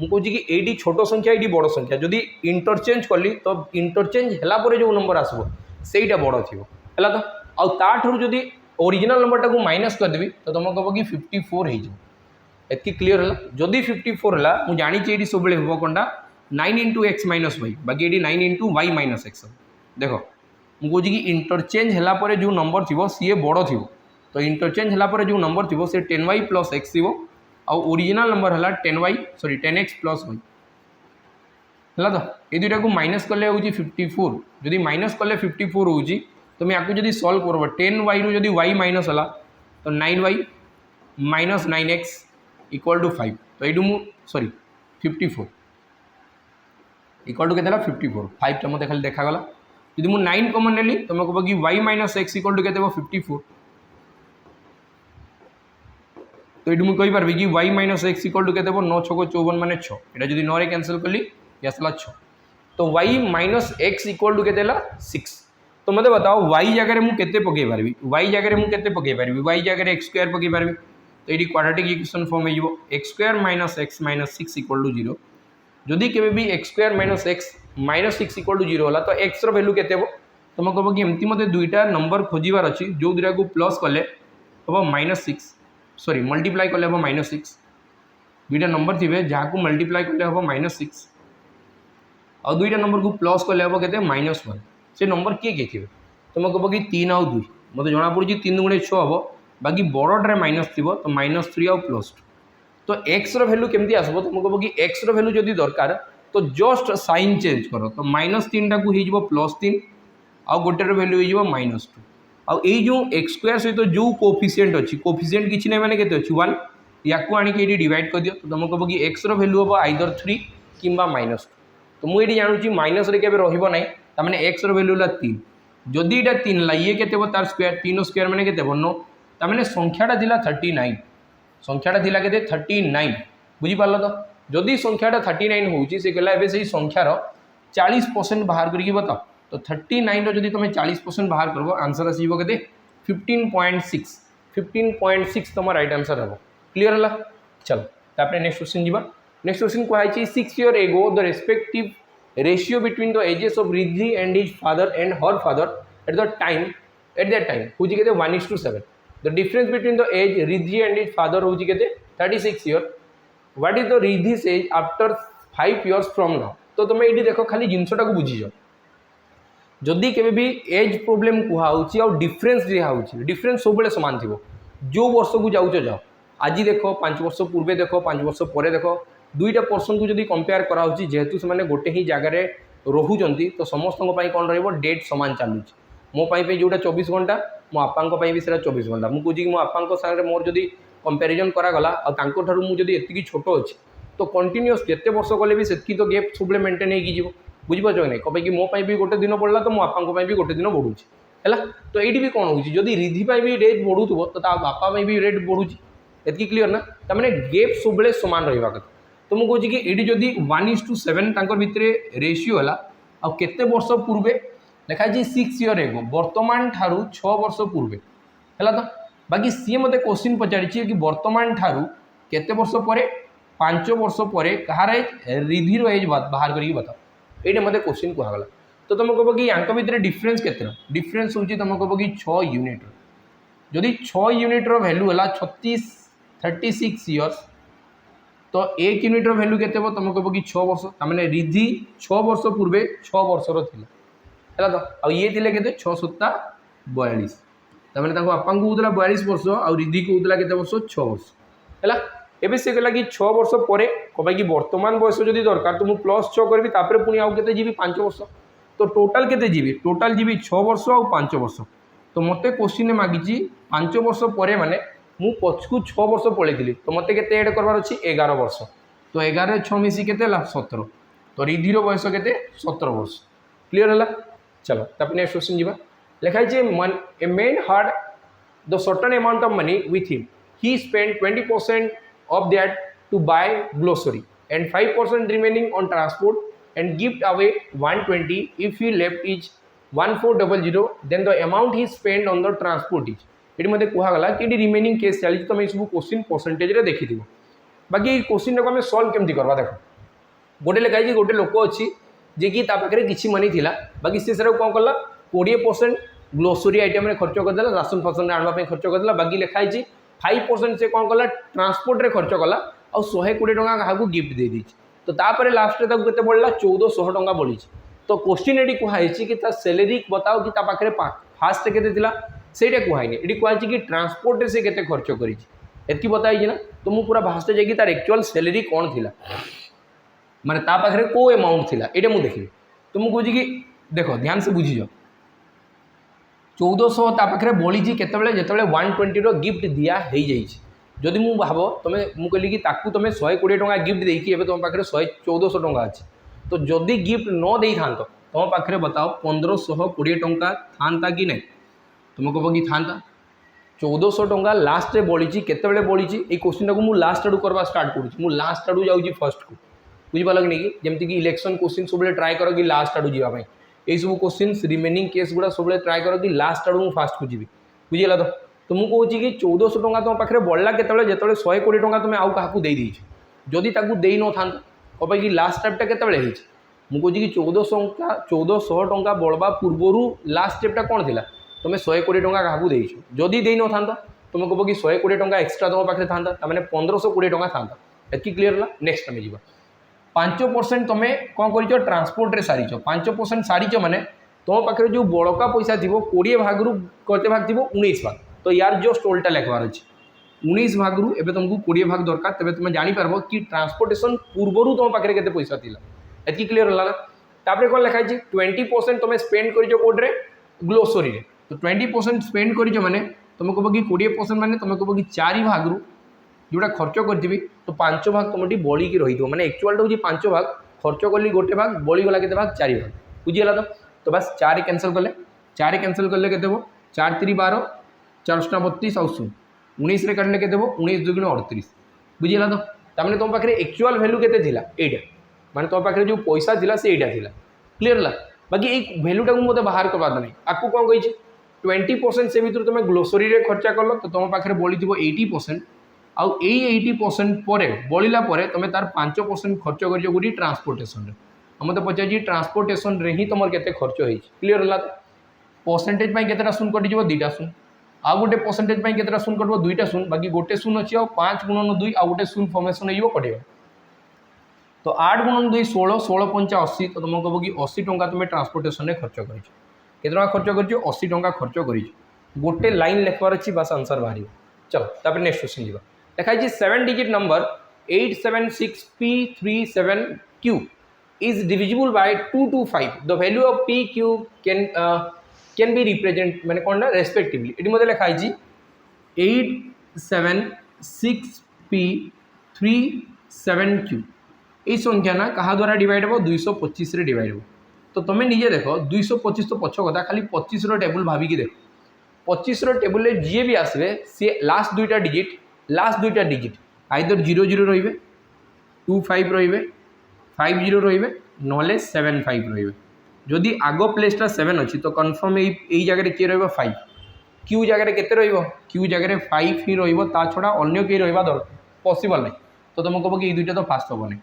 मुझे कि ये छोट संख्या ये बड़ संख्या जदि इंटरचेंज कली तो इंटरचेंज है जो नंबर आसो सहीटा बड़ थी है तो आठू जदि ओरिजिनल नंबरटा को माइनस करदेवी तो तुम कह कि 54 होती क्लीयर है जदि 54 है मुझे जानी ये सब हम कौनटा 9 इंटू एक्स माइनस वाई बाकी ये 9 इंटू वाई माइनस एक्स देख मुझे कि इंटरचेंज है जो नंबर थी सी बड़ थी तो इंटरचेंज है जो नंबर थी सी 10y प्लस एक्स थी आउ ओरिजिनल नंबर है 10y sorry 10x plus Y है तो ये दुटा को माइनस कले हूँ 54 जदि माइनस कले 54 हो तुम या जब सल्व कर 10y रु जदि y माइनस है तो 9y minus 9x equal to 5 तो ये सॉरी 54 इक्वल टू के 54 5टा मत खाली देखागला जब मुझे 9 कमन नेली तुम कह कि y minus x equal to के 54 तो ये मुझे कहींपारि कि y minus x equal to के 9 6 54 माने 6 यहाँ जब 9 कैनसल कली ये आसला 6 तो y minus x equal to के 6 तो मत बताओ y जगह मुझे पकई पारि y जगह मुझे पकई पारि y जगह एक्स स्क्वायर पकई पारि तो ये क्वाड्रेटिक इक्वेशन फॉर्म हो x square minus 6 equal to 0 जदि के भी x square minus 6 equal to 0 है तो एक्स रैल्यू के तुम कह कि एमती मत दुईटा नंबर खोजार अच्छी जो दुटा को प्लस कले हम -6 सॉरी मल्टीप्लाई कले हम -6 दुईटा नंबर थे जहाँ को मल्टीप्लाई कले हम -6 आ दुईटा नंबर को प्लस कले हम के -1 से नंबर किए किए थे तुम कह कि 3 आउ 2 मत जना पड़ी 3 गुणे 6 हम बाकी बड़े माइनस थी तो -3 आउ +2 तो एक्स रैल्यू केमती आसब तुम कह कि एक्स रैल्यू जदि दरकार तो जस्ट साइन चेंज कर तो -3 टाक +3 आउ गोटे भैल्यू हो -2 आउ ये जो एक्स स्क्वायर सहित जो कोफिशिएंट अच्छी कोफिशिएंट किसी ना मैंने के 1 या आनिक डिवाइड कर दियो तो तुम कह कि एक्स रैल्यू हम आइदर 3 कि -2 तो मुझे जानूँ माइनस रे केबे रहिबो नहीं तामाने एक्स रैल्यू है 3 जदि ये 3 ला ये के तार स्क्वायर 3 स्क्वायर मैंने के 9 तामाने संख्याटा थिला 39 संख्याटा थिला के 39 बुझीपार तो जदि संख्याटा 39 होची से कहला एबे से संख्यार 40% बाहर करके बताओ तो 39 जदि तुम 40% बाहर कर आंसर आसो के 15.6 15.6 तुम राइट आंसर हम क्लीयर है चलो तापर नेक्स्ट क्वेश्चन जी नेक्स्ट क्वेश्चन कही 6 years ago the respective ratio between the ages of Riddhi and his father and her father at that time हूँ के 1:7 the difference between the age Riddhi and his father हूँ के 36 years what is the Riddhi's age after 5 years from now तो तुम ये देख खाली जिनसटा को बुझीज जदि के भी एज प्रोब्लेम कहुच्छी आ डिफरेन्स दिखाऊँ डिफरेन्स सब सामान थी जो वर्ष को जाऊच जाओ आज देख 5 वर्ष पूर्वे देख 5 वर्ष पर देख दुईटा पर्सन को जब कंपेयर कराऊँ जेहेतु से गोटे ही जगार रोच तो समस्त कौन रेट सामान चलुच मोपाई जोटा 24 घंटा मो आपाई भी 24 घंटा मुझे कहे मो आपा सागर मोर जदि कंपेरिजन करागला मुझे एति छोट अच्छी तो कंटिन्यूअस जिते वर्ष कले भी से तो गैप सब मेंटेन हो बुझीपार कि नहीं कहीं मोपाई भी गोटे दिन पड़ा तो मो आपा भी गोटे दिन बढ़ुची है तो ये भी कौन हो रिद्धि भी रेट बढ़ुव तो बापा भी रेट बढ़ुची एति क्लीयर ना तमें गैप सब सामान रहा कथा तो मुझे कि ये जदि 1:7 भितर रेशियो है आ केते वर्ष पूर्वे लिखाई 6 years ago वर्तमान ठारू 6 वर्ष पूर्वे है तो बाकी सी मत क्वेश्चन पचारि कि वर्तमान ठारू केते वर्ष पर 5 वर्ष पर कहार रिद्धिर एज बाहर करके बताओ ये मत क्वेश्चन कहगला तो तुम कह कि यहाँ भितर डिफरेन्स के डिफरेन्स हूँ तुम कह कि 6 यूनिट जदि 6 यूनिट वैल्यू है 36 years तो 1 यूनिट वैल्यू के तुम कह कि 6 वर्ष तमें रिद्धि 6 वर्ष पूर्वे 6 वर्षर है तो आ ये के 6 7 42 तमें बापा को कहला 42 वर्ष आ रिद्धि को कहला के वर्ष 6 वर्ष है एवं से कहला कि 6 वर्ष पर कहीं वर्तमान बयस जदि दरकार तो मुझे +6 करी तापर पुणी आउ के जी 5 वर्ष तो टोटाल के जी टोटाल जी 6 वर्ष आ 5 वर्ष तो मत क्वेश्चन मागिची 5 वर्ष पर माने मु पछकू 6 वर्ष पलैली तो मत के एड करवार अच्छी 11 वर्ष तो 11 6 मिसी के 17 तो रिद्धिर बयस के 17 वर्ष क्लीयर है चलो तब नेक्स्ट क्वेश्चन जी लिखाई a man hard the certain amount of money with him he spend 20% of that to buy glossary and 5% remaining on transport and gift away 120 if he left is 1400 then the amount he spent on the transport is ये मत कहगला कि remaining case चली तुम ये सब question percentage देखी बाकी question को आम सल्व केमती करवा देख गोटे लिखाई गोटे लोक अच्छी जे कि पाखे किसी मनी थिला बाकी सी सर कौन कला 20% ग्लोसरी आइटम खर्च करदेला राशन फासन आने खर्च करदेला बाकी लिखाई 5% से कौन कला ट्रांसपोर्ट रे खर्च कला और 120 टका क्या गिफ्ट दे दी तो तापर लास्ट में के बढ़ला 1400 टका बढ़ी तो क्वेश्चन ये कहुई कि सैलरी बताओ कि पाखे फास्ट के से कहुई ये कहुई कि ट्रांसपोर्ट से केते खर्च करी बताई ना तो मुझे पूरा फास्ट जाकि तार एक्चुअल सैलरी कौन थी माने ता पाखे को अमाउंट थी ये मुझे देखी तो मुझे कहे कि देख ध्यान से बुझीज 1400 पाखे बड़ी के जो 120 गिफ्ट दिया हो जदि मुझे भाव तुम मुझे कहली कि ताकू तुम 120 टका गिफ्ट देकी तुम पाखे 1400 टका अच्छी तो जदि गिफ्ट न दे था तुम पाखे बताओ 1520 टका था कि नहीं तुम कह कि था 1400 टंका लास्ट रे बड़ी केतबेले बड़ी ये क्वेश्चन को मुझे लास्ट आड़ू करवा स्टार्ट करूँ मुझे लास्ट आड़ू जाऊँगी फर्स्ट को बुझिपाल कि नहीं जमती कि इलेक्शन क्वेश्चन सब ट्राए कर कि लास्ट आड़ू जावाई यही सब क्वेश्चन रिमेनिंग केस गुड़ा सब ट्राए कर कि लास्ट आड़ू फास्ट को जी बुझीगला तो मुझे कहूँ कि 1400 टंका तुम पाखे बढ़ला के जो 120 टंका तुम आउ क्या देदेज जदि दे न था कहीं कि लास्ट स्टेपटा के मुझे कहूँ कि 1400 टंका बढ़वा पूर्वर लास्ट स्टेपटा कौन थी तुम 120 टंका क्या देच जदि दे न था तुम कह कि 120 टंका एक्सट्रा तुम पाखे था मैंने 1520 टंका था एति क्लीयर है नेक्स्ट आम जा 5% तुम कौन कर ट्रांसपोर्ट रे सारीच 5% सारीच माने तुम पाखे जो बड़का पैसा थी 20 भाग रु कते भाग थी 19 भाग तो यार जस्ट ओल्टा लिखबार अच्छे 19 भाग रु एबे तुमको 20 भाग दरकार तेज तुम जापर कि ट्रांसपोर्टेशन पूर्वर तुम पाखे केते पैसा थी एति क्लीयर है तापर कौन लिखाई 20% तुम स्पेंड कर ग्लोसरी रे तो 20% स्पेंड कर माने तुम कह कि 20% माने तुम कह कि 4 भाग रु जोटा खर्च करी तो 5 भाग तुम बड़ी की रही मैं एक्चुअल हूँ 5 भाग खर्च कली गोटे भाग बड़ीगला के भाग 4 भाग बुझीगला तो बस 4 कैंसल कले 4 कैंसल कले के 4 3 12 4 32 आउ 19 काटले के 19 2 38 बुझीगला तो तुम पाखे एक्चुअल भैल्यू के यहाँ माने तुम पाखे जो पैसा थी से यहाँ क्लीयर है बाकी ये भैल्यूटा को मतलब बाहर करवा नहीं आपको कौन कही 20% से भर तुम ग्लोसरी रे खर्चा कल तो तुम पाखे बड़ी 80% आउ 80% पर बढ़ला तुम तार 5% खर्च कर गोटी ट्रांसपोर्टेशन मत पचार ट्रांसपोर्टेशन रे ही तुम के खर्च हो क्लीयर है परसेंटेज के शून कटिज 2टा शून आउ गोटे परसेंटेज के शून कट 2टा शून बाकी गोटे शून अच्छी 5 गुणन 2 आउ गोटे शून फर्मेसन हो कटे तो 8 गुणन 2 16 16 5 80 तो तुम कह कि 80 टंका तुम ट्रांसपोर्टेशन खर्च कर खर्च कर 80 टंका खर्च कर गोटे लाइन लिखबार अच्छी बस आंसर बाहर चलो तापर नेक्स्ट क्वेश्चन जी लिखाई 7 digit number 876P37Q is divisible by 225 the value of PQ can be represent मैंने कौन ना रेस्पेक्टिवली ये मतलब लिखाई 876P37Q ये संख्या ना कहा द्वारा डिवाइड हो 225 रे डिवाइड हो तो तुम निजे देख 225 तो पछ कथा खाली 25 रो टेबुल भाविकी देख 25 रो टेबुल जी भी आसवे सी लास्ट दुईटा डिजिट आइदर 00 रे 25 रे 50 रे नॉले 75 रे जदि आग प्लेसटा 7 अच्छी तो कन्फर्म यही जगह किए रहा 5 क्यू जगह के क्यू जगह 5 ही रा छड़ा अन्य कहीं रहा दरकार पॉसिबल नहीं तो तुम कह कि दुईटा तो फास्ट हम नहीं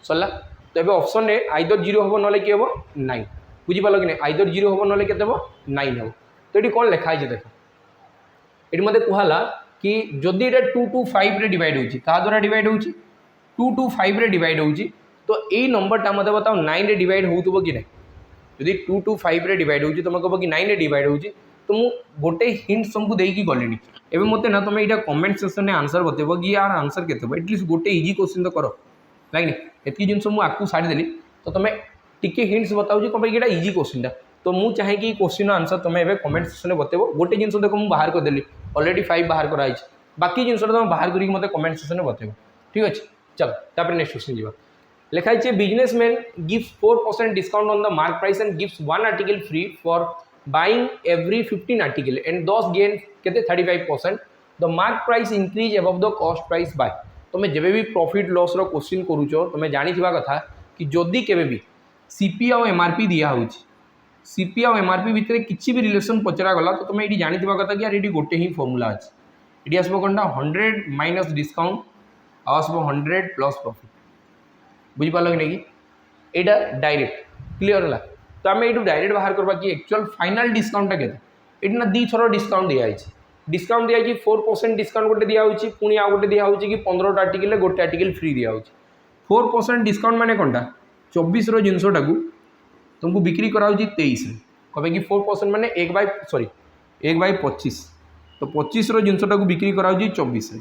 सरला तो ये ऑप्शन रे आइदर 0 हम ना कि हम 9 बुझीपाल कि नहीं आइदर 0 हम ना के 9 हम तो ये कौन लिखाई देख ये मत कहला कि जदि ये 225 रे डिवाइड होची का द्वारा डिवाइड होची 225 रे डिवाइड होची तो यही नंबरटा मत बताओ 9 रे डिवाइड होतबो कि नहीं जदि 225 रे डिवाइड होची तुम कह कि 9 रे डिवाइड होची तो मु गोटे हिंट तुमको देकी गलिनी एबे मते ना तुम यहाँ कमेंट सेक्शन में आंसर बतेब कि यार आंसर केते एटलिस्ट गोटे इजी क्वेश्चन तो कर लाइक एतकी जिन मुझे आपको छाड़देली तो तुम टिके हिंट्स बताऊँ कौन ये इजी क्वेश्चनटा तो मुझे चाहे कि क्वेश्चन आंसर तुम ए कमेंट सेक्शन में बतेब गोटे जिन देख मुझे बाहर करदेली अलरेडी 5 बाहर कराई बाकी जिन तुम बाहर करके मत कमेंट सेक्शन में बतेब ठीक अच्छे चलो तापर नेक्स्ट क्वेश्चन जी लिखाई businessman gives 4% discount on the mark price and gives 1 article free for buying every 15 article and दस गेन के 35% the mark price increase above the cost price by तुम जब भी प्रॉफिट लॉस रो क्वेश्चन करूच तुम जानिथिबा कथा कि जदि केबे भी सीपी और एमआरपी दिया होची सीपी और एमआरपी भितर किसी भी रिलेशन पचरा गला तो तुम ये जानिथिबा कथा कि यार ये गोटे ही फॉर्मूला अच्छे ये आसब कौन 100 माइनस डिस्काउंट आसब 100 प्लस प्रॉफिट बुझीपाल कि नहीं यहाँ डायरेक्ट क्लीयर है तो आम ये डायरेक्ट बाहर करवा कि एक्चुअल फाइनाल डिस्काउंटा के ये ना 2 थर डिस्काउंट दिखाई डिस्काउंट दिखाई 4% डिस्काउंट गोटे दिखाई पुणी आउ गोटे दिखाई कि 15 आर्टिकल गोटे आर्टिकल फ्री दिखाई 4% डिस्काउंट माने कौनटा 24 जिनसटा को तुमको बिक्री कराऊँ 23 कहे कि 4% माने 1/25 तो 25 जिनसटा को बिक्री कराऊँ 24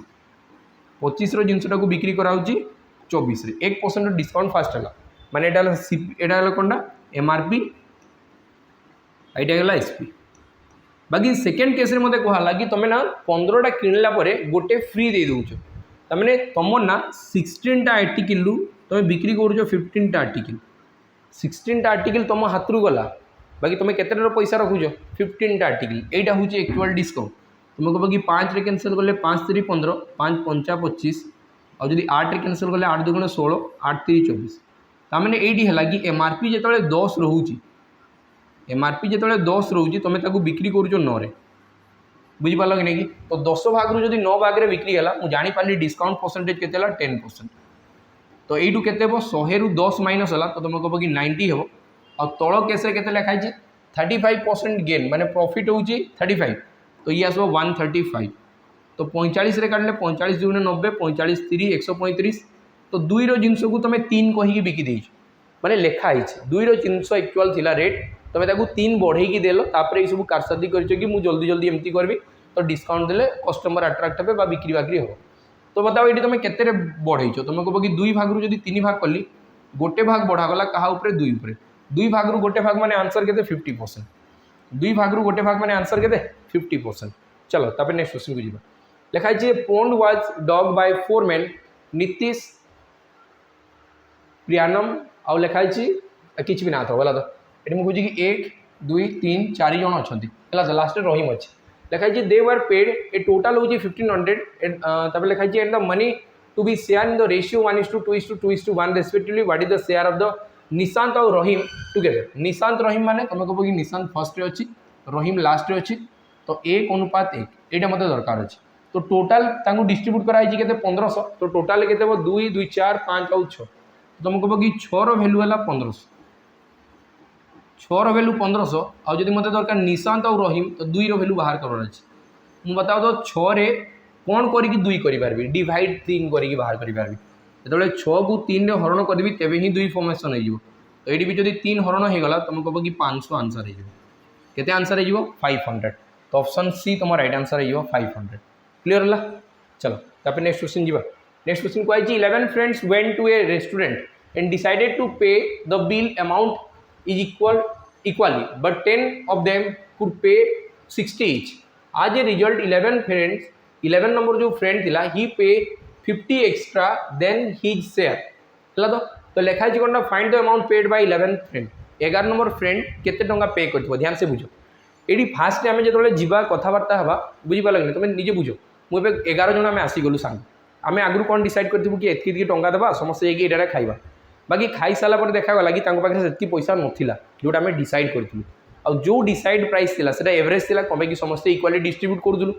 25 जिनसटा को बिक्री कराऊँ 24 1% डिस्काउंट फास्ट है माने यहाँ कौनटा एमआरपी यहाँ एसपी बाकी सेकेंड केस मत कहला कि तुम ना 15टा किणला गोटे फ्री दे दौच तमें तुम ना 16टा आर्टिकल तुम बिक्री कर 15टा आर्टिकल 16टा आर्टिकल तुम हाथ रू गला बाकी तुम केते पैसा रखुच 15टा आर्टिकल यहाँ हूँ एक्चुअल डिस्काउंट तुम कह कि 5 रे कैंसल कले 5 3 15 5 5 25 और जब 8 रे कैंसल कले 8 2 16 8 3 24 तामें ये है कि एमआरपी जो 10 रोचे एमआरपी जो 10 रोचे तुम बिक्री कर 9 रे बुझिपार कि नहीं तो 10 भाग रू जब 9 भाग में बिक्री है मुझे जापारि डिस्काउंट परसेंटेज के 10%। तो यू के 100 रू 10 माइनस है तो तुम कह कि 90 हम और तल केस के लिखाई 35% गेन माने प्रॉफिट हूँ 35 तो ये आसो 135 तो 45 रे काटले 45 दूने 90 45 3 135 तो 2 रो जिनस को तुम 3 कहीकि बिकी देच माने लिखाई 2 रो जिनस इक्वाल थिला रेट तुम ताकू 3 बढ़ेकी देल तापर ये सब कारसादी कर कि जल्दी जल्दी एमती करबी तो डिस्काउंट देले कस्टमर अट्राक्ट हे बा बिक्री बाक्री हो। तो बताओ ये तुम केते बढ़ेच तुम कह कि 2 भाग रू जब 3 भाग कली गोटे भाग बढ़ागला क्या 2 भाग रू गोटे भाग माने आंसर के 50% 2 भाग रू गोटे भाग माने आंसर के 50%। चलो तापर नेक्स्ट क्वेश्चन को जीवा लिखाई pond was dug by 4 men Nitish प्रियानम आउ लिखाई किसी भी ना था बोला तो ये मुझे कि 1 2 3 4 जन अच्छा लास्ट रहीम अच्छे लिखाई दे वर पेड ए टोटाल हूँ 1500 लिखाई and the money to be share in the ratio 1:2:2:1 respectively what is the share of the Nishant और रहीम टुगेदर। निशांत रहीम माने तुम कह कि निशांत फर्स्ट रे अच्छी रहीम लास्ट रे अच्छी तो 1:1 यहाँ मत दरकार अच्छे तो टोटाल डिस्ट्रीब्यूट कराई के 1500 तो टोटाल के 2 2 4 5 और 6 तुम कह कि 6 रो वैल्यू है 1500 6 रो वैल्यू 1500 और जब मत दरकार निशांत और रहीम तो 2 रो वैल्यू बाहर करार अच्छे मुझे बताओ तो 6 रे कौन करके 2 करी डिवाइड 3 करके बाहर करी जो 6 को 3 रे हरण करी तेरे ही 2 फॉर्मेशन हो तो ये भी जब 3 हरण होगा तुम कह कि 500 आंसर होते आंसर हो 500 तो ऑप्शन सी तुम राइट आंसर हो 500 क्लियर है। चलो तापर नेक्स्ट क्वेश्चन जीवा नेक्स्ट क्वेश्चन कही 11 friends went to a restaurant and decided to pay the bill amount is equally but 10 of them could pay 60 each. आज ए रिजल्ट 11 नंबर जो फ्रेंड थिला ही पे 50 एक्स्ट्रा देन हिज शेयर है तो लिखाई कौन find the amount paid by 11 friend 11 number friend केते टंका पे कर ध्यान से बुझ ये फास्ट आम जो जा कथबार्ता हाँ बुझीपार लगे तुम निजे बुझ मुझे 11 जन आम आसीगलु सांग आम आगु कौन डिसाइड करूँ कि एति टंका देवा समस्त ये खाइबा बाकी खाई सारापर देखागला कि पाखे पैसा नाला जोटा आम डिसाइड करूँ और जो डिसाइड प्राइस थी से एवरेज थी कमें समस्ते इक्वाली डिस्ट्रीब्यूट करूँ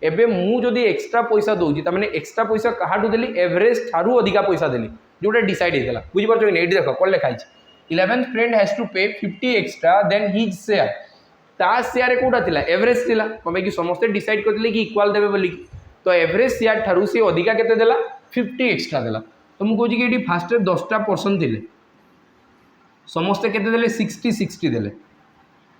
एबे मुझे एक्सट्रा पैसा दूसरी तमें एक्सट्रा पैसा क्या देली एवरेज ठारू अधिका पैसा देली जोटा डिसाइड होता है बुझीपार कि नहीं देख कौन लिखाई 11th फ्रेंड हैज टू पे 50 एक्स्ट्रा देन हिज शेयर ता शेयर कौटा थी एवरेज थी कमें कि समस्ते डिसाइड करते कि इक्वाल देवे बोली तो एवरेज शेयर ठारू सी अधिका केते देला 50 एक्स्ट्रा देला तो मुझे कहूँ कि फास्ट 10टा पर्सन थे समस्ते केते देले 60 देले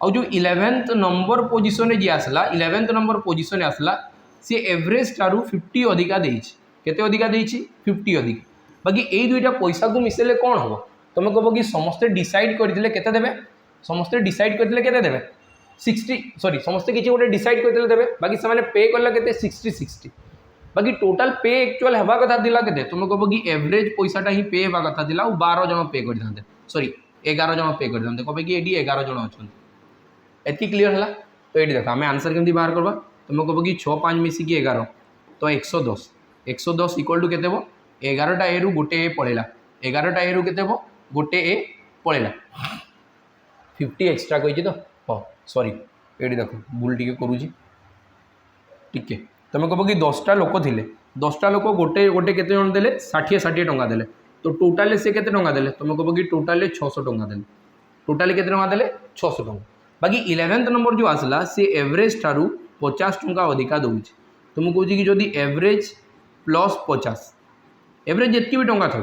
और जो 11th नंबर पोजिशन जी आसला 11th नंबर पोजिशन आसला सी एवरेज ठारू 50 अधिका केते अधिका 50 अधिका बाकी यही दुईटा पैसा को मिसेले कौन हम तुम कह कि समस्ते डिसाइड करते केते देबे समस्ते डिसाइड करते केते देबे 60 सॉरी समस्ते किसी गोटे डिसाइड करते देबे बाकी से पे कले केते 60 बाकी टोटाल पे एक्चुअल हवा कथा दिला केते तुम कह कि एवरेज पैसाटा ही पे हवा कथा दिला और 12 जन पे करते सॉरी 11 जन पे करते कहे कि ये 11 जन अच्छा एति क्लीयर है तो ये देख आम आंसर केमती बाहर करवा तुम कह कि 6 5 मिसिकी 11 तो 110 इक्वल टू के 11टा ए रु गोटे ए पड़ेगा 11टा ए रु के गोटे ए पड़ेगा 50 एक्स्ट्रा कही तो हाँ सॉरी ये देख भूल टी करुँगी टिके तुम कह कि 10टा लोक थे 10टा लोक गोटे गोटे केते जन देले 60 टंका देले तो टोटाल से केते टंका देले तुम कह कि टोटाल 600 टंका देले टोटाल केते टंका देले 600 टंका बाकी 11th नंबर जो आसला सी एवरेज ठारू 50 टंका अधिका दूँ तुम कह कि जदि एवरेज प्लस 50 एवरेज जितकी भी टंका था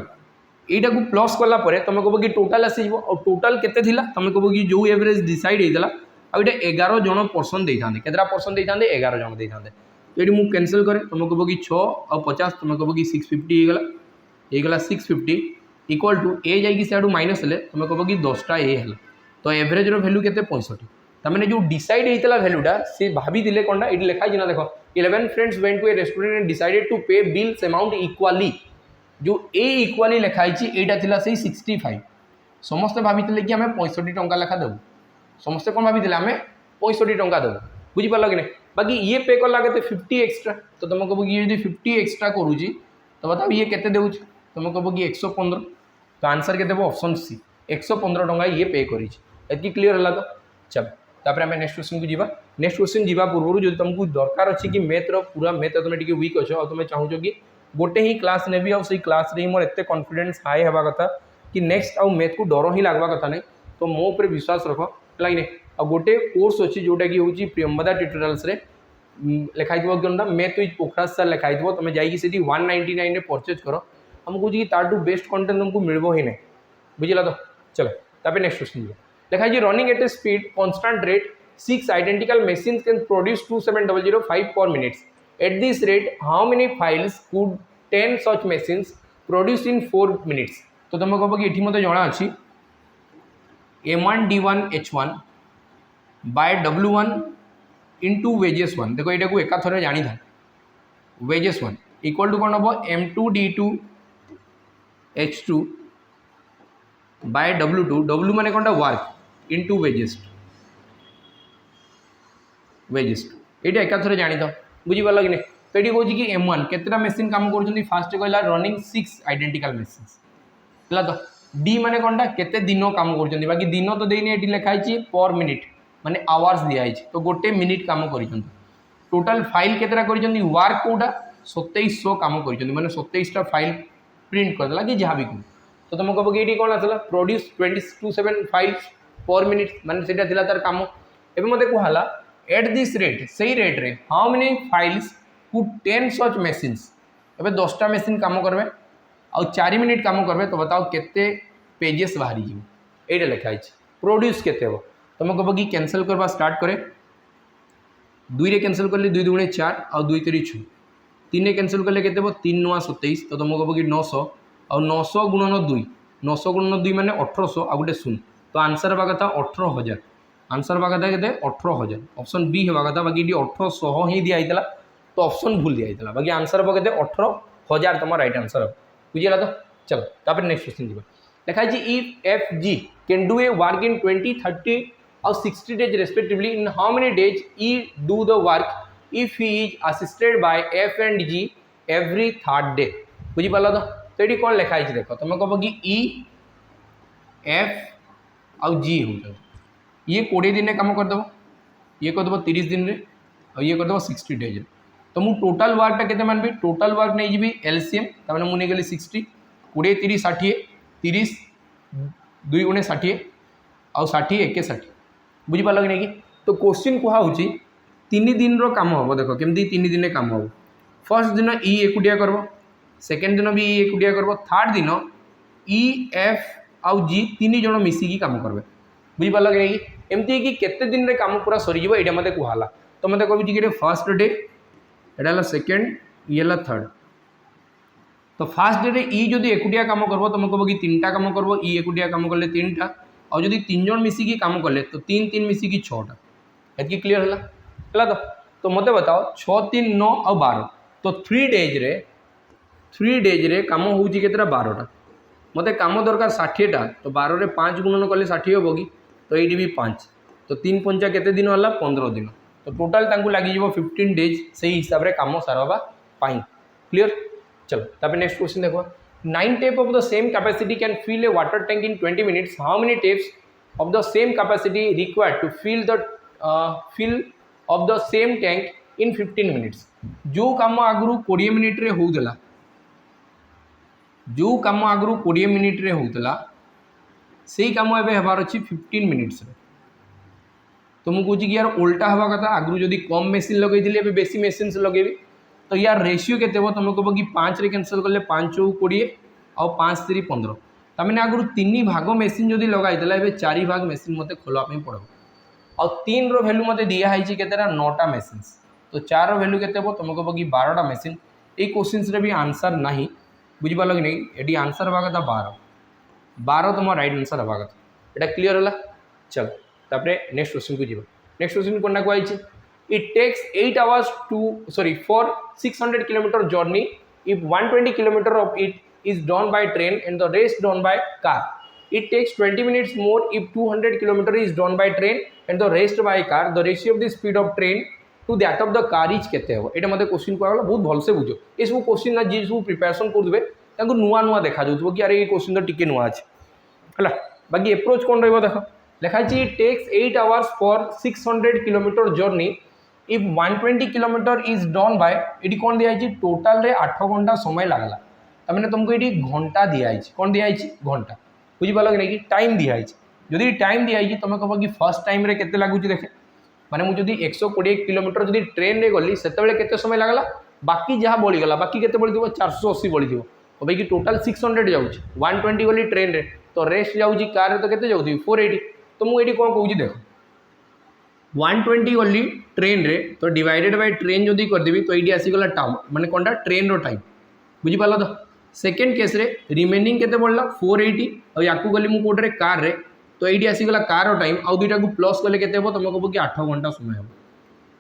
यहाँ को प्लस कलापर तुम कह कि टोटाल आसीज और टोटाल केते थिला तुम कह कि जो एवरेज डिसाइड होता आईटा 11 जन पर्सन दे था केतटा पर्सन दे था 11 जन दे था तो ये मुझे कैंसल करे तुम कह कि 6 और 50 तुम कह कि 650 होगा 650 इक्वल टू ए जाकि सियाड़ू माइनस हेले तुम कह कि 10टा ए है तो एवरेज वैल्यू के 65 तमें जो डिसाइड होता वैल्यूटा सी भाभी कौन ये लिखाई ना देख 11 friends went to a restaurant and decided to pay bills amount equally जो ए इक्वाली लिखाई यहाँ से 65 समस्ते भाई कि आम 65 टंका लेखा देवु समस्ते कौन भाई आम 65 टंका देवु बुझीपार कि नहीं बाकी ये पे कला के 50 एक्स्ट्रा तो तुम कह कि ये 50 एक्स्ट्रा करुच्ची तो बताओ ये केते देउछ तुम कह कि 115 तो आंसर के ऑप्शन सी 115 टंका ये पे करी क्लीयर है तो चलो तापर आम नेक्स्ट क्वेश्चन को जीवा नेक्स्ट क्वेश्चन जीवा पूर्व जो तुमको दरकार अच्छी कि मैथ पूरा मैथ तुम टे वीक अच्छे और तुम चाहूच कि गोटे ही क्लास नेबी और से क्लास रे मोर एत कॉन्फिडेंस हाई हवा कथा कि नेक्स्ट आउ मैथ को डर ही लगवा कथा नहीं तो मो ऊपर विश्वास रख है आ गोटे कोर्स अच्छी जोटा कि हूँ प्रियंवदा ट्यूटोरियल्स रे लिखाई कौन मैथ विथ पोखराज सर लिखाई तुम जाइए 199 रे परचेज कर हम कहे कि तार बेस्ट कंटेंट तुमको मिल ही नहीं बुझला तो चलो तापर नेक्स्ट क्वेश्चन जी लिखाई running at A speed constant rate 6 identical machines can produce 27005 per minute. At this rate, how many files could 10 such machines produce in 4 minutes? तो तुम कह कि मत जना अच्छी M1D1H1 bye W1 into wages 1 देखो यहाँ को एका थरे जानी था वेजेस 1 इक्वल टू कौन हम M2D2H2 बाय W2 W माने कौन वर्क इंटू वेजेस ये एका थरे जानी था बुझीपार कि नहीं तो ये कौन कि M1 केतटा मेसीन काम कर फास्ट कहला रनिंग 6 आइडेंटिकल मेसीन्स है तो D माने कौनटा केते दिन काम कर बाकी दिन तो देनी ये लिखाई पर मिनिट माने आवर्स दिखाई तो गोटे मिनिट काम कर टोटाल फाइल केतटा कर वर्क कौटा 2700 काम कर माने 27टा फाइल प्रिंट करदेला कि जहाँ भी कौन तो तुम कह कि ये कौन आसला प्रोड्यूस 27 फाइल्स पर मिनिट माने तार काम एवं मत कहला एट दिस रेट सही रेट रे हाउ मेनी फाइल्स कुड 10 सच मेसीन्स एबे 10टा मेसीन काम करबे आ 4 मिनिट काम करबे तो बताओ केते पेजेस बाहरी जीव एटा लिखाई प्रोड्यूस केते हो तुम कह कि कैंसल करवा स्टार्ट करे 2 रे कैंसल करले 2 दुणे 4 आ 2 3 6 3 रे कैंसल करले केते हो 3 9 27 तो तुम कह कि 900 और 900 गुणन 2 900 गुणन 2 माने 1800 आ गोटे 0 तो आंसर हवा कथा 18000 आंसर हवा कथा के 18000 ऑप्शन बी हवा कथा बाकी 1800 ही दिया तो ऑप्शन भूल दिया बाकी आंसर हवा के 18000 तुम राइट आंसर हम बुझीगला तो चलो तापर नेक्स्ट क्वेश्चन जी देखा if F G can do a work in 20 30 और 60 days respectively in how many days E do the work if he is assisted by F and G every third day बुझीपार तो ये कौन लिखाई देख तुम कह कि ई एफ आउ जी हो ये 20 दिन काम करदेव ये करदेव 30 दिन में और ये करदेव 60 डेज तो मुझे टोटाल वर्कटा के मानबी टोटाल वर्क नहीं जी एलसीएम तमें मुझे गली 60 20 30 60 30 2 गुणे 60 आउ 60 1 60 बुझीपार कि नहीं कि तो क्वेश्चन कहुच्च 3 दिन काम हम देख केमती 3 दिन काम हम फर्स्ट दिन ई एकुटिया करब सेकेंड दिन भी ई एकुटिया करब थर्ड दिन ई एफ आउ जी 3 जन मिसिकी काम करबे बुझीपार कि नहीं एमती कि केते दिन रे काम पूरा सरीज ये मत कहला तो मत कह फर्स्ट डे एटा सेकेंड ये थर्ड तो फास्ट डे ई जदि एकुटिया काम करब तुम कह कि 3टा काम करब ई एकुटिया काम कले 3टा और जदि 3 जन मिसिकी काम कले तो 3 3 मिसिकी 6टा एतकी क्लीयर है तो मत बताओ 6 3 9 और 12 तो 3 डेज रे काम हूँ केतटा 12टा मत काम दरकार 60टा तो 12 रे 5 गुणन कले 60 हम कि तो ये भी 5 तो 3 पंचा केते दिन वाला 15 दिन तो टोटाल लगे 15 डेज से हिसाब से कम सारवा क्लीयर चलो तब नेक्स्ट क्वेश्चन देखो 9 tap of the same capacity can fill a water tank in 20 minutes how many taps of the same capacity required to fill of the same tank in 15 minutes जो काम आगु 20 minute रे होउतला जो काम आगु 20 minute रे होउतला से काम एबे हबार अछि 15 मिनिट्स रे तो मुझे कहे कि यार उल्टा हवा कथा आगु जदि कम मेसीन लगे बेसी मेसीन से लगे तो यार रेशियो केते हो तुम कह कि 5 रे कैंसल कले 5 चौ 20 और 5 3 15 तमें आगु 3 भाग मेसीन जदि लगाई ए 4 भाग मेसीन मत खोलवाई पड़ो और 3 रो वैल्यू मत दिखाई केतेटा 9टा मेसीन तो 4 रो वैल्यू केते हो तुम कह कि 12टा मेसीन ये क्वेश्चन रे भी आंसर ना बुझीपार कि नहीं ये आंसर हवा कथा 12 तुम राइट आंसर हवा कथा यहाँ क्लीयर है चलो तापर नेक्स्ट क्वेश्चन को जीव नेक्स्ट क्वेश्चन कौन कहुई it takes 8 hours for 600 km journey if 120 km of it is done by train and the rest done by car. It takes 20 minutes more if 200 km is done by train and the rest by car. The ratio of the speed of train to that of the car is केते हो एटा मते question कहला बहुत भलसे बुझो ए सब question ना जे सब preparation करदबे तांको नुआ नुआ देखा जाउथबो कि अरे ये क्वेश्चन तो टिके नुआ अछि हला बाकी अप्रोच कोन रहबो देखो लिखा छि takes 8 hours for 600 kilometre journey if 120 kilometre is done by एटी कोन दिया छि टोटल रे 8 घंटा समय लागला त माने तुमको एटी घंटा दिया छि कोन दिया छि घंटा बुझि पालो कि नहीं कि टाइम दिया छि जदि टाइम दिया छि तुम कहबो कि फर्स्ट टाइम रे केते लागु छि देखे माने मु जदि 120 किलोमीटर जदि ट्रेन रे गली सेतेबेले केते समय लागला बाकी जहाँ बड़ी गला बाकी केते बड़ी दिबो 480 बड़ी दिबो तो भाई कि टोटल 600 जाउछि 120 गली ट्रेन रे तो रेस्ट जाउछि कार रे तो केते जाउथि 480 तो मु एडी कोन कहउछि देखो 120 गली ट्रेन रे तो डिवाइडेड बाय ट्रेन जदि कर देबी तो एडी आसी गला टाइम माने कोनटा ट्रेन रो टाइम बुझि पालो तो सेकंड केस रे रिमेनिंग केते पड़ला 480 और याकू गली मु कोड रे कार रे तो ये आसीगला कार टाइम आउ दुईटा को प्लस कले केते हो तुम कह कि 8 घंटा समय हम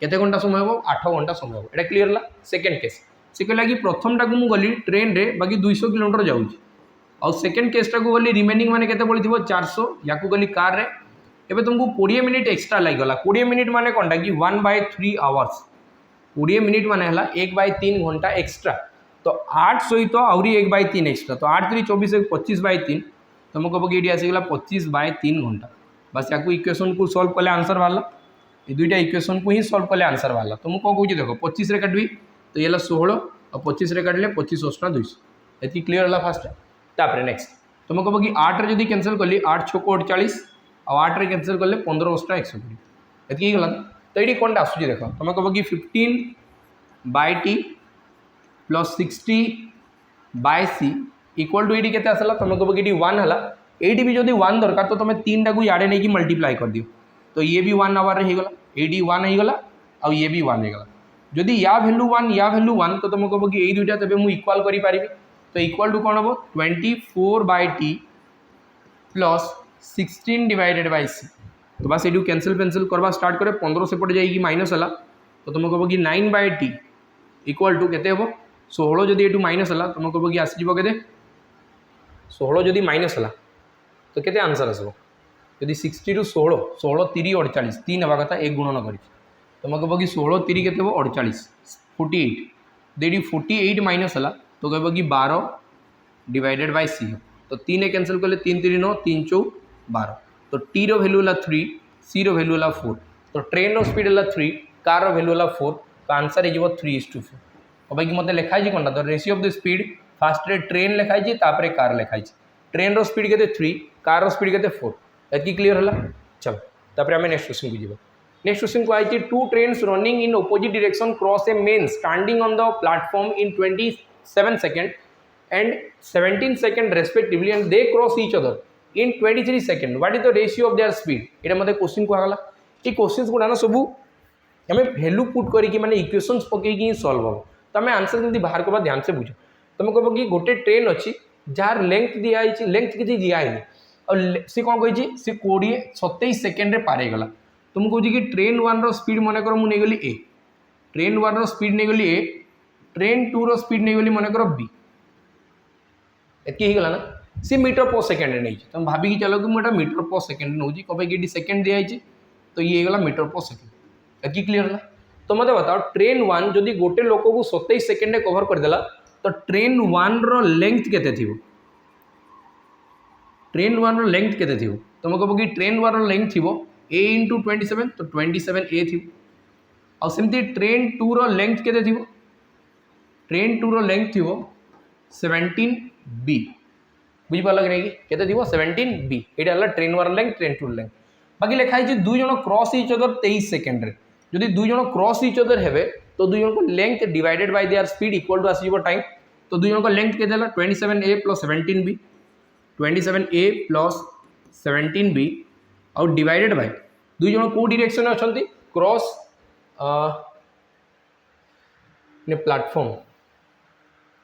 केते घंटा समय हम 8 घंटा समय हम एटा क्लियर ला सेकंड केस से कहला कि प्रथम टा को मु गली ट्रेन रे बाकी 200 किलोमीटर जाउची और सेकंड केस टा को गली रिमेनिंग माने केते पड़िथिबो 400 याकू गली कार रे एबे तुमको 20 मिनिट एक्स्ट्रा लागि गला 20 मिनिट माने कोनटा कि 1/3 आवर्स 20 मिनिट माने हला 1/3 घंटा एक्स्ट्रा तो 8 सहित आउरी 1/3 एक्स्ट्रा तो 8 3 24 25/3 तुम कह कि ये आसीगला 25/3 घंटा बस या इक्वेशन को सॉल्व कले आंसर बाहर ये दुईटा इक्वेशन को ही सॉल्व कले आंसर बाहर तो मुझे कौन कहूँ देखो 25 रे काटबी तो ये 16 और 25 रे काटले 25 8 200 ये क्लीयर है फास्ट तापर नेक्स्ट तुम कह कि 8 रे जदि कैंसिल कली 8 6 को 48 और 8 रे कैंसिल कले 15 8 120 ये गला तो ये कौन आसूँ देख तुम कह कि 15/t plus 60/c equal to ये के आसला तुम कह कि 1 है ये भी जब 1 दरकार तो तुम 3 टा को इे नहीं मल्टीप्लाई कर दियो तो ये भी 1 आवर होगा ये 1 होगा और ये भी 1 होगा जदि या वैल्यू 1 या वैल्यू 1 तो तुम कह कि दुईटा तेज मुझे इक्वाल करी तो इक्वाल टू कौन हम 24/t प्लस 16/c तो बस ये कैंसिल पेंसिल करवा स्टार्ट करे 15 सेपटे जाइए माइनस है तो तुम कह कि 9/t इक्वाल टू केते हम 16 जदि ये माइनस है तुम कह कि आसीज के 16 जदि माइनस है तो केते आंसर आसो यदि 60 रू 16 16 3 48 3 हवा कथा एक गुणन कर तुम कह कि 16 3 के 48 48 देडी 48 माइनस है तो कह कि 12/c तो 3 कैंसिल कले 3 3 9 3 4 12 तो टी रो वैल्यू है 3 सी रो वैल्यू है 4 तो ट्रेन रो स्पीड है 3 कार रो वैल्यू है 4 तो आंसर हो 3:4 और भाई मतलब लिखाई कौन तो ratio of the speed fast रे ट्रेन लिखाई तापर कार लिखाई ट्रेन रो स्पीड के 3 कार रो स्पीड के 4 ये क्लीयर है चलो तापर आम नेक्स्ट क्वेश्चन को जीवा नेक्स्ट क्वेश्चन को आई 2 trains running in opposite direction cross A main standing on the platform in 27 second and 17 second respectively and they cross each other in 23 second what is the ratio of their speed ये मतलब question कहला ये question गुड़ा ना सबू आम value put करके माने इक्वेशंस पकईकि सॉल्व हम तो आम आंसर केमती बाहर करवा ध्यान से बुझ तुम कह कि गोटे ट्रेन अच्छी जार लेंथ दिखाई लेंथ किसी दिखाई और सी कौन कही सी 27 सेकेंड रे पार गला तो मुझे कहूँ कि ट्रेन 1 रो स्पीड मनकर मुझे नहीं गली ए ट्रेन 1 रो स्पीड नहीं गली ए ट्रेन 2 रो स्पीड नहीं गली मनकर बी एति गला ना सी मीटर पर सेकेंड नहीं तुम भाविकी चलो कि मुझे मीटर पर सेकेंड नौ कहीं सेकेंड दिखाई तो ये गला मीटर पर सेकेंड एति क्लीयर है तो मत बताओ ट्रेन 1 जदि गोटे लोक को 27 सेकेंड रे कवर करदेला तो ट्रेन 1 रो लेंथ केते थिबो ट्रेन 1 रो लेंथ केते थिबो तुम कह कि ट्रेन 1 रो लेंथ थिबो a × 27 तो 27a थिबो और सेमती ट्रेन 2 रो लेंथ केते थिबो ट्रेन 2 रो लेंथ थिबो 17b बुझी पाला कि नहीं केते थिबो 17b एटा हला ट्रेन 1 रो लेंथ ट्रेन 2 रो लेंथ बाकी लिखाई जे दुई जन क्रॉस ईच अदर 23 सेकेंड रे जदि दुई जन क्रॉस ईच अदर हेबे तो दुई जन को length divided by their speed equal to आसीबो टाइम तो दुई जन को लेंथ केते हला 27a + 17b 27a + 17b और डिवाइडेड बाय दुई जन को डायरेक्शन अच्छी क्रॉस प्लेटफॉर्म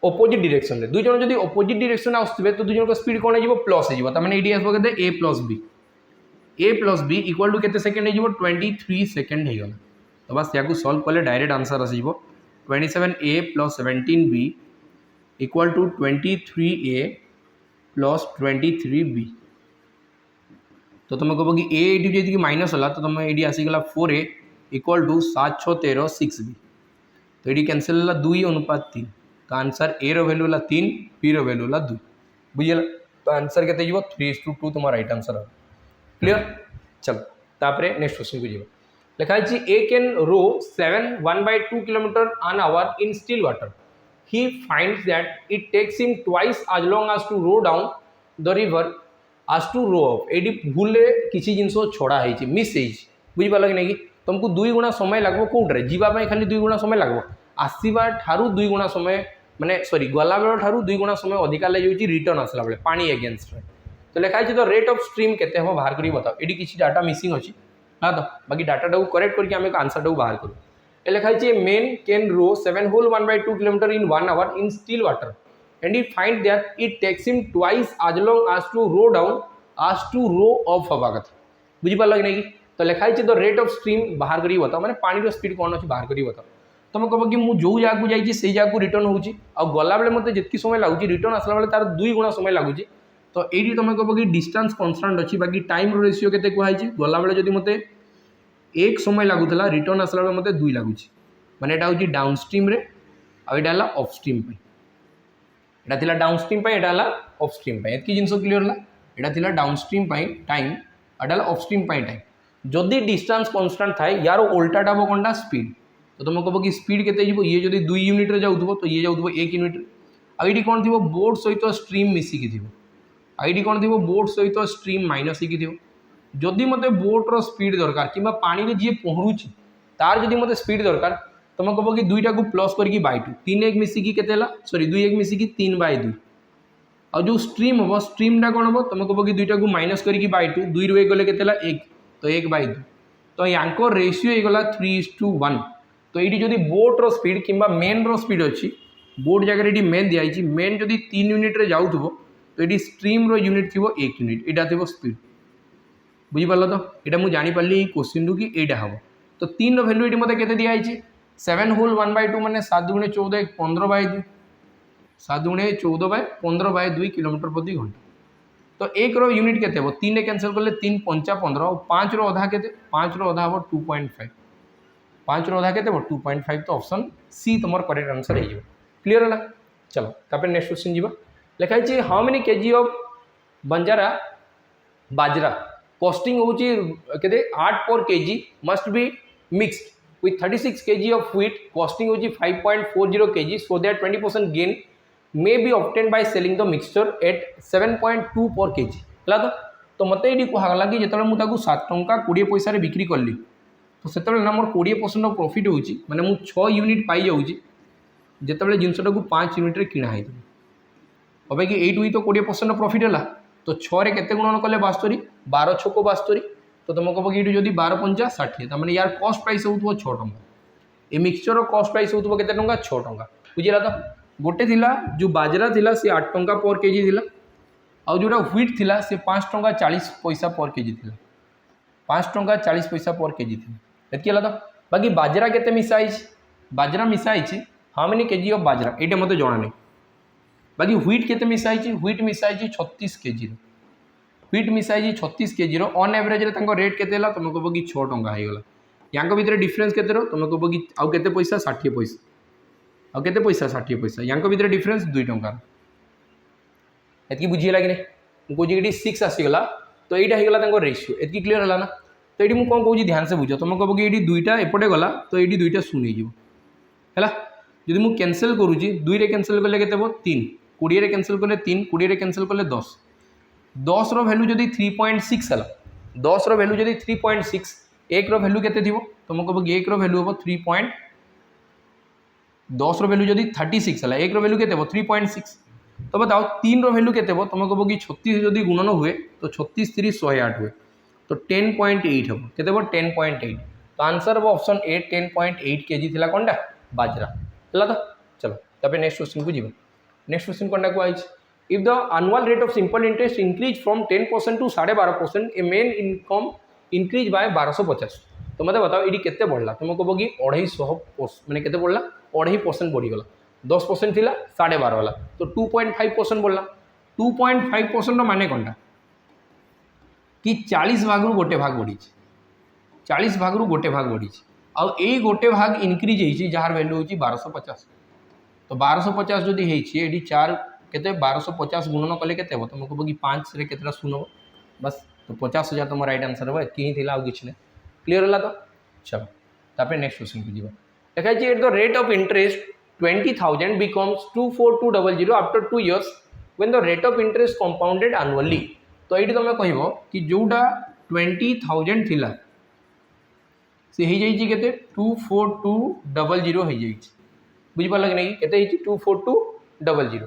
ऑपोजिट डायरेक्शन रे दुई जन जदि ऑपोजिट डायरेक्शन आसुबे तो दुई जन को स्पीड कौन हो प्लस हो तमें ये आसो के a + b इक्वल टू केते सेकेंड हो 23 सेकेंड हो गला तो बस या सॉल्व कले डायरेक्ट आंसर आसो 27a + 17b equal to 23a + 23b तो तुम कह कि ए ये माइनस है तो तुम ये आसीगला 4a इक्वल टू 7 6 13 6 बी तो ये कैंसल है 2:3 तो आंसर ए वैल्यू है 3 बी वैल्यू है 2 बुझे तो आंसर के 3:2 तुम राइट आंसर है क्लियर चलो तापर नेक्स्ट क्वेश्चन को जीव लिखाई a can row 1/2 kilometre an hour in still water he finds that it takes him twice as long as to row down the river as to row up एडी भूल किसी जिनस छड़ा है मिस बुझी पाल कि नहीं तुमको 2 गुणा समय लगभग कौटे जावाई खाली 2 गुणा समय लगभग आसवा ठारू 2 गुणा समय माने सॉरी गला बेल ठारू 2 गुणा समय अधिका लगे रिटर्न आसला बेले पानी एगेन्स्ट तो लिखाई तो रेट ऑफ स्ट्रीम केते हम बाहर करी बताओ ये किसी डाटा मिसिंग अच्छी हाँ तो बाकी डाटा को करेक्ट करके आम आंसर टाक बाहर करूँ ये लिखाई man can row 7 whole 1/2 kilometre in 1 hour in still water and he find that it takes him twice as long as to row down as to row up हवा कथा बुझी पाल कि नहीं तो लिखाई तो रेट ऑफ स्ट्रीम बाहर करी बताओ मैंने पानी स्पीड कौन अच्छी बाहर करी बताओ तुम कह कि मुझे जो जगह जाइए से जगह रिटर्न हो गला बेले मत जितकी समय लगुच रिटर्न आसला बेले तार 2 गुणा समय लगुच तो ये तुम कह कि डिस्टेंस कन्स्टांट अच्छी बाकी टाइम रेशियो के कहुई गला बेले जब मत 1 समय लगुला रिटर्न आसला बेले मत 2 लगुच माने एटा हूँ डाउन स्ट्रीम रे आइटा अफ स्ट्रीम यहाँ डाउन स्ट्रीम यहाँ अफ स्ट्रीम एक जिन क्लीयर है यहाँ डाउन स्ट्रीम टाइम आटा अफ स्ट्रीम टाइम जदि डिस्टेंस कन्स्टांट थाए यार उल्टाटा हम कौन स्पीड तो तुम कह कि स्पीड के ये जो 2 यूनिट जाऊँ तो ये जाऊँ 1 यूनिट आईडी कौन थी बोट सहित स्ट्रीम मिसिकी थी आईडी कौन थी बोट सहित स्ट्रीम माइनस होगी थी जदि मत बोट्र स्पीड दरकार कि पानी जी पहरुची तार जदि मत स्पीड दरकार तुम कह कि 2टा को प्लस करके बाय 2 3 1 मिसिकी के सॉरी 2 1 मिसिकी 3/2 और जो स्ट्रीम हम स्ट्रीमटा कौन हम तुम कह कि 2टा को माइनस करके बाय 2 2 रू 1 गले के 1 तो 1/2 तो यहाँ रेशियो होगा 3:1 तो ये जदि बोट्र स्पीड कि मेन स्पीड अच्छी बोट जगह ये मेन दिखाई मेन जदि 3 यूनिट रे जाऊ तो ये स्ट्रीम यूनिट थी 1 यूनिट यहाँ थी स्पीड बुझीपाल तो यहाँ मुझे जापारि क्वेश्चन रु कि यहाँ हम तो 3 भैल्यू ये मतलब के दिखाई 7 होल 1/2 मैंने 7 × 14 15/2 7 × 14/15/2 किलोमीटर प्रति घंटा तो 1 यूनिट के 3 कैंसल कले 3 5 15 और 5 अधा के 5 अधा हम 2.5 5 अधा के 2.5 तो ऑप्शन सी तुम करेक्ट आंसर हो क्लीयर है चलो तापर नेक्स्ट क्वेश्चन जी लिखाई how many KG of Banjara bajra costing होची 8 पर KG must be mixed with 36 kg of wheat costing होची 5.40 kg so that 20% gain may be obtained by selling the mixture at 7.2 per kg है तो मत ये कहला कि जो मुझे 7 टंका 20 पैसा बिक्री कली तो से मोर 20% प्रॉफिट हो माने मु 6 यूनिट पाई जाऊँगी जिते जिनटा को 5 यूनिट रे किणा है अब कि 8 तो 20% प्रॉफिट है तो 6 रे केते गुणन कले 72 12 6 को 72 तो तुम कह कि ये 12 5 60 तो यार कॉस्ट प्राइस हो 6 टंका ये मिक्सचर कॉस्ट प्राइस हो 6 टंका बुझेगा तो गोटे थिला जो बाजरा थिला सी 8 टंका पर केजी थिला और जोटा व्हीट थिला सी 5 टंका 40 पैसा पर केजी थिला 5 टंका 40 पैसा पर केजी थिला एतकी तो बाकी बाजरा केते मिसाई बाजरा मिसाई हाउ मेनी केजी ऑफ बाजरा ये मत जाना नहीं बाकी व्हीट केते मिसाई व्हीट मिसाई 36 केजी व्हीट मिसाई 36 केजी ऑन एवरेज रेट के तुम कह कि 6 टंका होगा यहाँ भितर डिफरेन्स के तुम कह कि आउ के पैसा 60 पैसा आउ के पैसा 60 पैसा यहाँ भितर डिफरेन्स 2 टंका एतकी बुझीगला कि नहीं कौन ये 6 आसीगला तो यहाँ होगा रेशियो एतकी क्लीयर है ना तो ये मुझे कौन कौन ध्यान से बुझ तुम कह कि ये 2टा एपटे गला तो ये 2टा शून्य है जब मुझे कैनसल करुँची 2 रे कैनसल कले के 3 20 रे कैनसल कले 3 20 रे कैनसल कले 10 10 भैल्यू जदि 3.6 है 10 भैल्यू जदि 3.6 1 भैल्यू के तुम कह कि 1 भैल्यू हम 3. 10 भैल्यू जदि 36 है 1 भैल्यू के 3.6 तो बताओ 3 भैल्यू के तुम कह कि 36 जदि गुणन हुए तो 36 3 108 हुए तो 10.8 हम के 10.8 तो आंसर हम ऑप्शन ए 10.8 kg थी कौन बाजरा है तो चलो तब नेक्स्ट क्वेश्चन को जी नेक्स्ट क्वेश्चन कौन कहुई if the annual rate of simple interest increase from 10% to 12.5% a main income increase by 1250 तो मतलब बताओ ये केते बढ़ला तुम कह कि 250 मैंने केते बढ़ला 2.5% बढ़ीगला 10% थिला 12.5 वाला तो 2.5% बढ़ला 2.5% माने कौन कि 40 भाग गोटे भाग बढ़ी 40 भाग गोटे भाग बढ़ी आउ यही गोटे भाग इनक्रीज होती जार वैल्यू होची 1250 तो 1250 जदि ये 4 केते 1250 गुणन कले केते हो तुमको कहब कि 5 रे केतेटा शून्य हो बस तो 50,000 तुम राइट आंसर हो एति ही थिला किछ नै क्लियर होला तो चलो तापर नेक्स्ट क्वेश्चन को जीवा देखा जी at the rate of interest 20,000 becomes 24200 after 2 years when the rate of interest compounded annually तो ये तुम कहब कि जोटा 20,000 थिला से हो जाइए केते 24200 हो जाइए बुझिपार कि नहीं केते 24200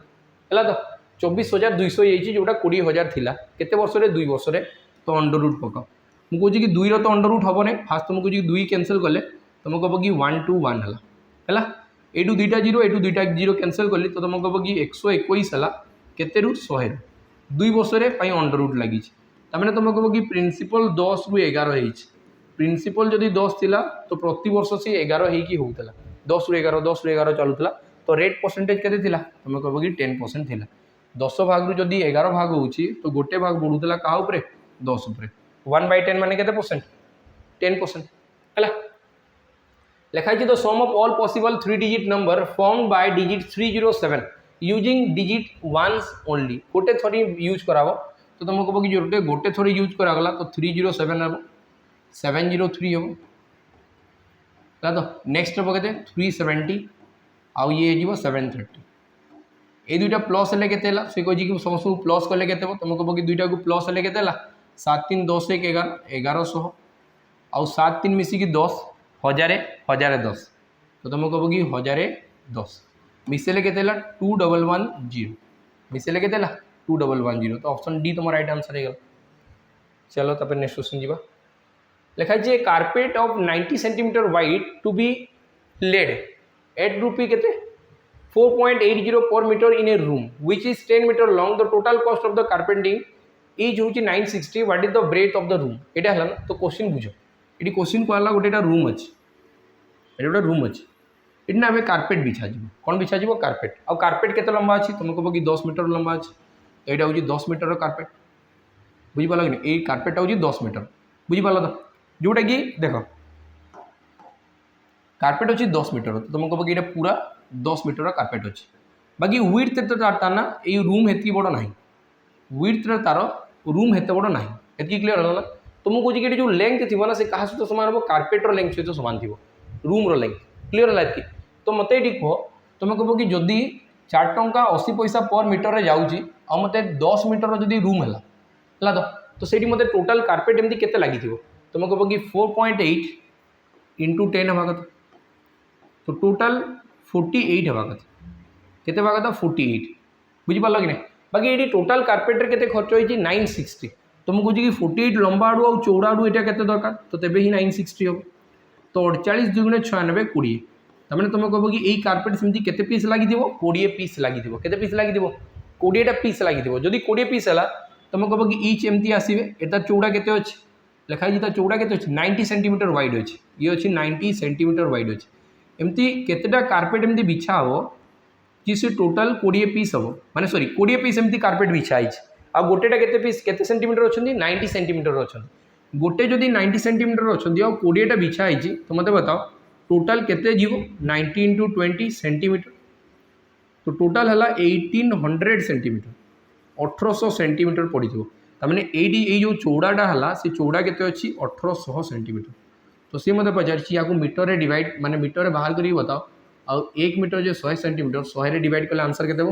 है तो 24,200 जोटा 20,000 थिला केते वर्ष रे 2 वर्ष रे तो अंडर रूट पका मुझे कहूँ कि 2 तो अंडर रूट हम ना फास्ट तुमको कहूँ 2 कैनसल कले तुम कहब कि 1 to 1 है एटू 2टा 0 एटू 2टा 0 कैनसल कली तो तुम कहब कि 121 है केते रू 100 2 वर्ष रे अंडर रूट लगी तमें तुम कहब कि प्रिंसिपल 10 रू 11 हो प्रिंसिपल जदि 10 थिला तो प्रति वर्ष से 11 होता 10 रू 11 चलूला तो रेट परसेंटेज केते थिला तुम कहब कि 10% थिला 10 भाग रू जदि 11 भाग होची तो गोटे भाग बढ़ुला क्या उपरे 10 उपरे 1/10 माने केते परसेंट 10% है लिखाई the sum of all possible 3 digit number formed by digit 307 using digit once only गोटे थोड़ी यूज कराबो तो तुम कहब कि जो गोटे थोड़ी यूज करागला तो 307 हम 703 हम तो नेक्स्ट हम के 370 आउ ये हो 730 ये दुईटा प्लस हेल्ले के से कही समस्त प्लस कले के तुम कहब कि दुईटा को प्लस हेल्ले के 7 3 10 1 11 1100 आउ 7 3 मिसिकी 10 1010 तो तुम कहब कि 1010 मिसेले के 2110 मिसेले के 2110 तो ऑप्शन डी तुम राइट आंसर है चलो तब नेक्स्ट क्वेश्चन जीवा लिखाई है carpet of 90 centimetre wide to be laid at rupee के 4.80 per metre in a room which is 10 metre long the total cost of the carpeting is हूँ 960 what is the breadth of the room यहाँ है ना तो question बुझ ये question कहला गोटे रूम अच्छे ये गोटे रूम अच्छे ये आम कार्पेट बिछा कौन बिछा कार्पेट आउ कार्पेट के लंबा अच्छी तुम कहब कि 10 मीटर लंबा अच्छे तो यहाँ हूँ 10 मीटर कार्पेट बुझिपार कि नहीं कार्पेट हूँ 10 मीटर बुझिपार तो जोटा कि देख कार्पेट अच्छी 10 मीटर तो तुम कहब कि पूरा 10 मीटर कार्पेट अच्छे बाकी विड्थ तार ना ये रूम हेतु बड़ ना विड्थ तार रूम हेत बड़ ना ये क्लीयर है तुमको कौन कि जो लेंथ थी ना से क्या सहित सामान हम कार्पेटर लेंथ सहित सामान थी रूम लेंथ क्लीयर है कि तो मत ये कह तुम कहब कि जदि 4 टंका 80 पैसा पर मीटर जाऊँगी आ मत 10 मीटर जदि रूम है तो से मत टोटाल कार्पेट एमती केते लगी तुम कहब कि 4.8 × 10 हवा कथा तो टोटाल 48 हवा कथा केते हवा कथा 48 बुझिपार कि नहीं बाकी ये टोटाल कार्पेटर केते खर्च होती 960 तो मुझे कहे कि 48 लंबा आड़ू और चौड़ा आड़ू यहाँ के दरकार तो तेज ही 960 हम तो 48 2 × 96 20 तमें तुम कहब कि यही कार्पेट सेमती केते पीस लगी 20 पीस लगी केते पीस लगी 20टा पीस लगी जदि 20 पीस है तुम कहब कि इच एमती आसवे एटा चौड़ा केते अच्छे लिखाई चौड़ा केते अच्छे 90 सेंटीमीटर वाइड अच्छे ये अच्छी 90 सेंटीमीटर वाइड अच्छे एमती केतेटा कार्पेट एमती बिछा हे कि से टोटाल 20 पीस हम माने सॉरी 20 पीस एमती कार्पेट बिछाई आ गोटेटा केते पीस केते सेंटीमीटर अच्छा 90 सेंटीमीटर अच्छा गोटे जदि 90 सेंटीमीटर अच्छा आ 20टा बिछाई तो मत बताओ टोटाल केते जीव 90 × 20 सेंटीमीटर तो टोटाल है 1800 सेंटीमीटर 1800 सेंटीमीटर पड़ी तमें ये जो चौड़ाटा है से चौड़ा केते अच्छी 1800 सेंटीमीटर तो सी मत पचार मीटर रे डिवाइड माने मीटर रे बाहर करी बताओ आ 1 मीटर जो 100 सेंटीमीटर 100 रे डिवाइड कले आंसर केते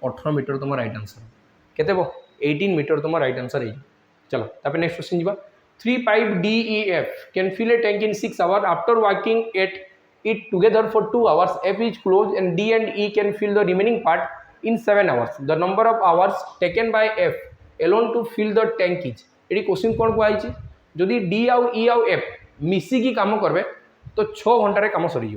18 मीटर तुम राइट आंसर केते 18 मीटर तुम राइट आंसर है चलो तब नेक्स्ट क्वेश्चन जीवा 3 pipe DEF can fill a tank in 6 hours after working at it together for 2 hours. F is closed and D and E can fill the remaining part in 7 hours. The number of hours taken by F alone to fill the tank is ये question कौन कही जदि D आउ E आउ F मिसिकी काम करबे तो 6 घंटे काम सरी